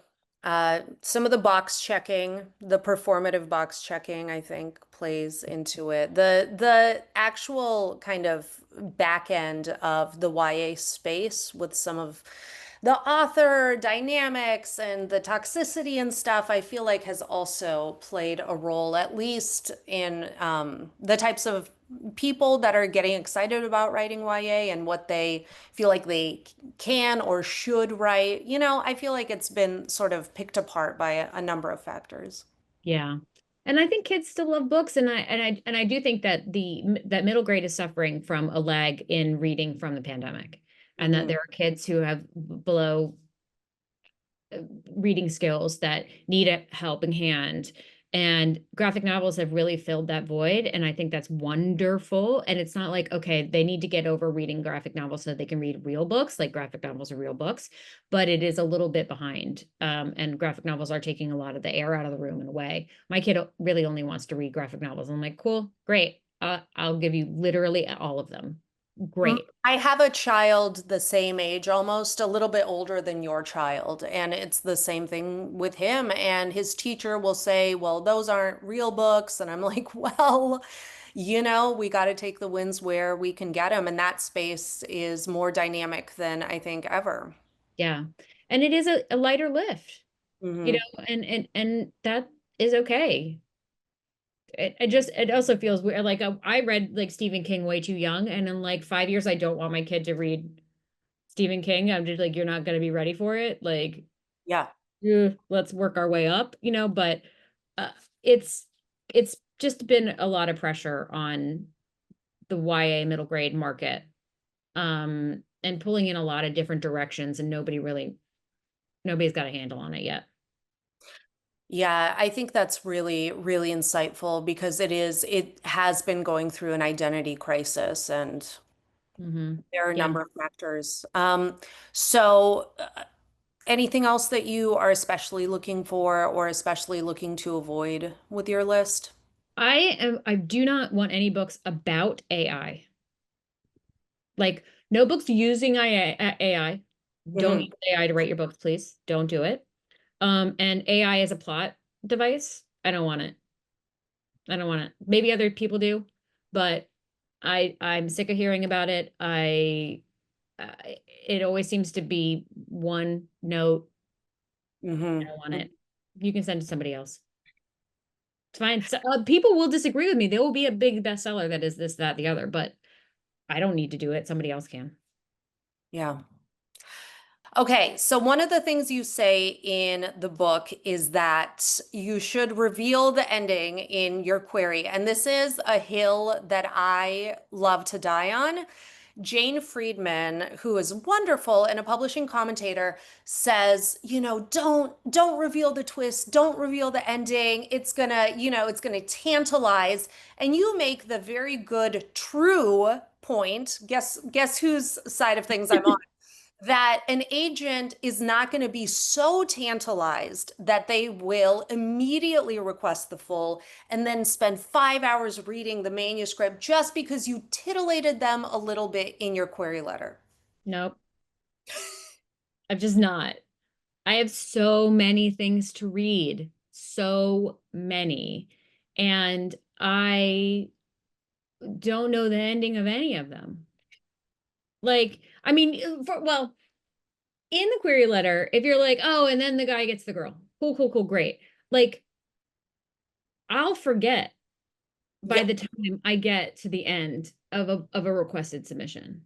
Some of the box checking, the performative box checking, I think plays into it. The actual kind of back end of the YA space with some of the author dynamics and the toxicity and stuff, I feel like has also played a role, at least in the types of people that are getting excited about writing YA and what they feel like they can or should write. I feel like it's been sort of picked apart by a number of factors. Yeah. And I think kids still love books, and I do think that that middle grade is suffering from a lag in reading from the pandemic, and that Hmm. there are kids who have below reading skills that need a helping hand. And graphic novels have really filled that void. And I think that's wonderful. And it's not like, okay, they need to get over reading graphic novels so they can read real books, like graphic novels are real books, but it is a little bit behind. And graphic novels are taking a lot of the air out of the room in a way. My kid really only wants to read graphic novels. I'm like, cool, great. I'll give you literally all of them. Great. I have a child the same age, almost a little bit older than your child, and it's the same thing with him. And his teacher will say, "Well, those aren't real books." And I'm like, "Well, we got to take the wins where we can get them." And that space is more dynamic than I think ever. Yeah. And it is a lighter lift, Hmm. and that is okay. It also feels weird. Like I read like Stephen King way too young, and in like 5 years, I don't want my kid to read Stephen King. I'm just like, you're not going to be ready for it. Like, Yeah. let's work our way up, but uh, it's it's just been a lot of pressure on the YA middle grade market, and pulling in a lot of different directions, and nobody's got a handle on it yet. Yeah, I think that's really, really insightful because it has been going through an identity crisis and Hmm. there are a Yeah. number of factors. So anything else that you are especially looking for or especially looking to avoid with your list? I do not want any books about AI. Like no books using AI. Don't Hmm. use AI to write your books, please. Don't do it. And AI as a plot device, I don't want it. I don't want it. Maybe other people do, but I'm sick of hearing about it. It always seems to be one note. I Hmm. don't want it. You can send it to somebody else. It's fine. So, people will disagree with me. There will be a big bestseller that is this, that, the other, but I don't need to do it. Somebody else can. Yeah. Okay, so one of the things you say in the book is that you should reveal the ending in your query. And this is a hill that I love to die on. Jane Friedman, who is wonderful and a publishing commentator, says, don't reveal the twist, don't reveal the ending. It's gonna tantalize. And you make the very good, true point. Guess whose side of things I'm on? That an agent is not going to be so tantalized that they will immediately request the full and then spend 5 hours reading the manuscript just because you titillated them a little bit in your query letter. Nope. I'm just not. I have so many things to read, so many. And I don't know the ending of any of them. Like, I mean, well, in the query letter, if you're like, oh, and then the guy gets the girl, cool, cool, cool, great. Like, I'll forget by the Yep. time I get to the end of a requested submission.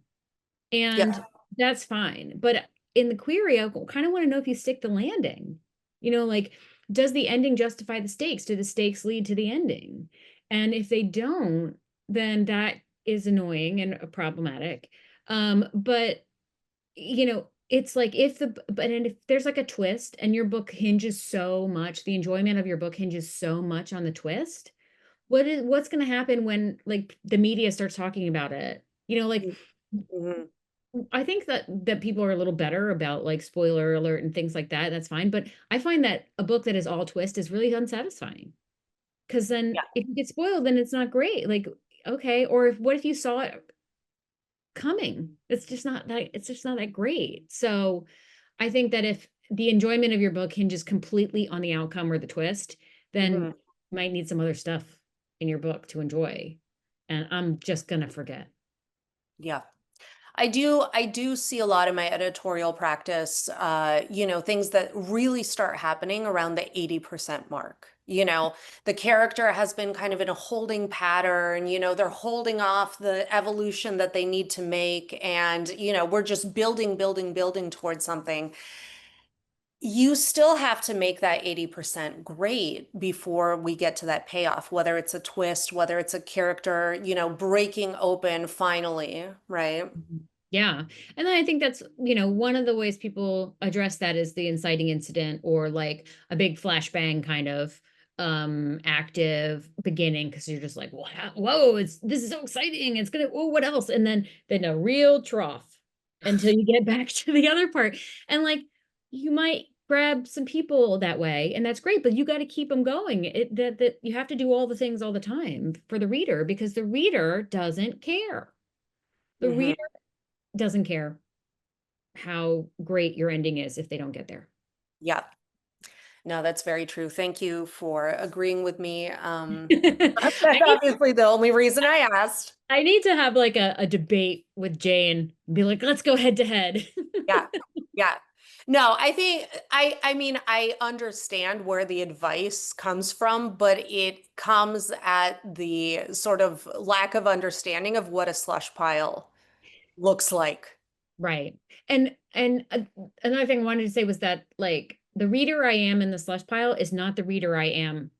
Yep. And that's fine. But in the query, I kind of want to know if you stick the landing. Like, does the ending justify the stakes? Do the stakes lead to the ending? And if they don't, then that is annoying and problematic. But it's like and if there's like a twist and your book hinges so much, the enjoyment of your book hinges so much on the twist, what's going to happen when like the media starts talking about it? Like Mhm. I think that people are a little better about like spoiler alert and things like that. That's fine, but I find that a book that is all twist is really unsatisfying because then Yeah. if you get spoiled, then it's not great. Like, okay, or if what if you saw it coming? It's just not that great. So I think that if the enjoyment of your book hinges completely on the outcome or the twist, then Mhm. you might need some other stuff in your book to enjoy. And I'm just gonna forget. Yeah. I do see a lot in my editorial practice, things that really start happening around the 80% mark. The character has been kind of in a holding pattern, they're holding off the evolution that they need to make. And, we're just building, building, building towards something. You still have to make that 80% great before we get to that payoff, whether it's a twist, whether it's a character, breaking open finally, right? Mhm. Yeah. And then I think that's, one of the ways people address that is the inciting incident or like a big flashbang kind of active beginning because you're just like, wow, whoa, this is so exciting. It's gonna, oh, what else? And then a real trough until you get back to the other part. And like you might grab some people that way, and that's great, but you got to keep them going. That you have to do all the things all the time for the reader because the reader doesn't care. The Hmm. reader doesn't care how great your ending is if they don't get there. Yeah. No, that's very true. Thank you for agreeing with me. I That's need obviously the only reason I asked. I need to have like a debate with Jane and be like, let's go head to head. Yeah. Yeah. No, I think I mean I understand where the advice comes from, but it comes at the sort of lack of understanding of what a slush pile looks like. Right. And another thing I wanted to say was that like the reader I am in the slush pile is not the reader I am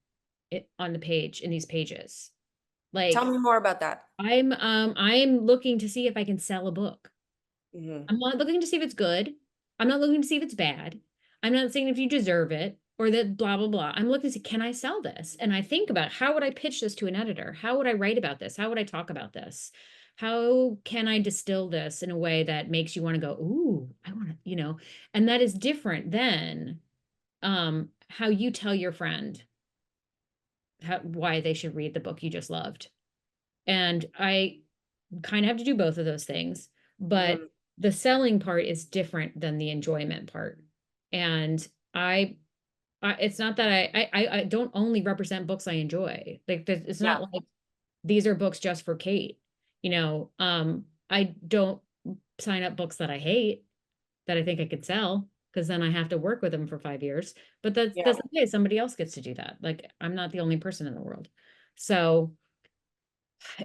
on the page in these pages. Tell Like me more about that. I'm looking to see if I can sell a book. Hmm. I'm not looking to see if it's good. I'm not looking to see if it's bad. I'm not saying if you deserve it or that blah blah blah. I'm looking to see, can I sell this? And I think about how would I pitch this to an editor? How would I write about this? How would I talk about this? How can I distill this in a way that makes you want to go, ooh, I want to, and that is different than how you tell your friend why they should read the book you just loved. And I kind of have to do both of those things, but Hmm. the selling part is different than the enjoyment part. And I, it's not that I don't only represent books I enjoy. Like it's Yeah. not like these are books just for Kate. I don't sign up books that I hate that I think I could sell because then I have to work with them for 5 years. But that's Yeah. okay. Somebody else gets to do that. Like I'm not the only person in the world. So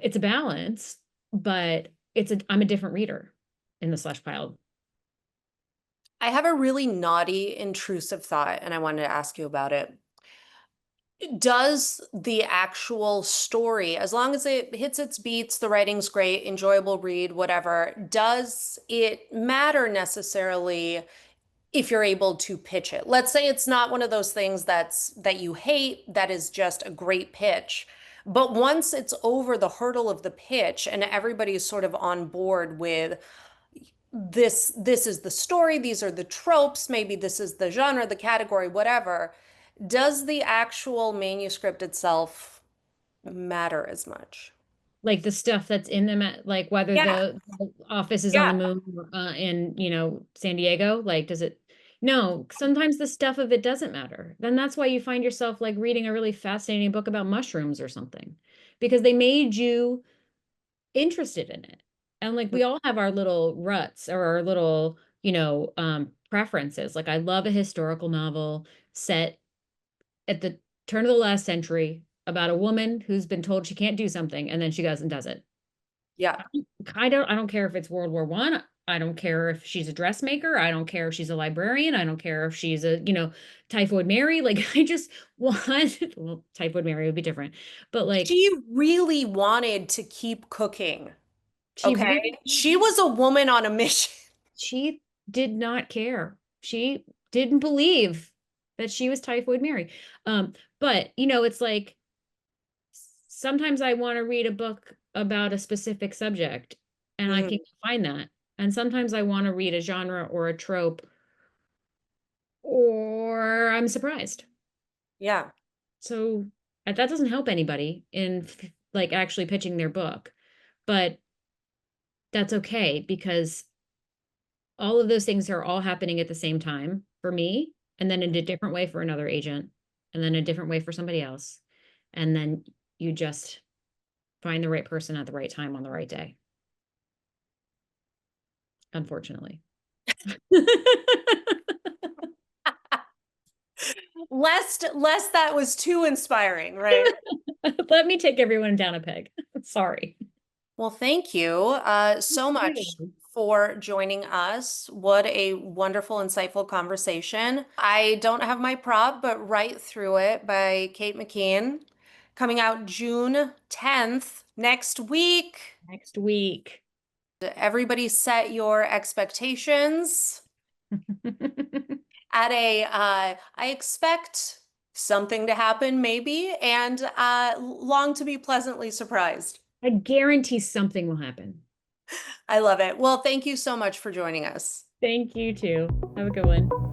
it's a balance, but I'm a different reader in the slush pile. I have a really naughty, intrusive thought, and I wanted to ask you about it. Does the actual story, as long as it hits its beats, the writing's great, enjoyable read, whatever, does it matter necessarily if you're able to pitch it? Let's say it's not one of those things that you hate, that is just a great pitch. But once it's over the hurdle of the pitch and everybody's sort of on board with this is the story, these are the tropes, maybe this is the genre, the category, whatever, does the actual manuscript itself matter as much? Like the stuff that's in them, like whether Yeah, the office is on yeah, the moon in, San Diego, like does it? No, sometimes the stuff of it doesn't matter. Then that's why you find yourself like reading a really fascinating book about mushrooms or something, because they made you interested in it. And like we all have our little ruts or our little, preferences. Like I love a historical novel set at the turn of the last century about a woman who's been told she can't do something and then she goes and does it. yeah. I don't care if it's World War One. I don't care if she's a dressmaker. I don't care if she's a librarian. I don't care if she's a, Typhoid Mary. Like I just want, well, Typhoid Mary would be different, but like She really wanted to keep cooking. she Okay. really She was a woman on a mission. she did not care. She didn't believe that she was Typhoid Mary. But it's like sometimes I want to read a book about a specific subject and I can Mhm. find that. And sometimes I want to read a genre or a trope or I'm surprised. Yeah. So that doesn't help anybody in like actually pitching their book. But that's okay because all of those things are all happening at the same time for me, and then in a different way for another agent, and then a different way for somebody else. And then you just find the right person at the right time on the right day, unfortunately. Lest that was too inspiring, right? Let me take everyone down a peg. Sorry. Well, thank you so much You. for joining us. What a wonderful, insightful conversation. I don't have my prop, but Right Through It by Kate McKean, coming out June 10th next week. Next week. Everybody set your expectations at I expect something to happen maybe, and long to be pleasantly surprised. I guarantee something will happen. I love it. Well, thank you so much for joining us. Thank you too. Have a good one.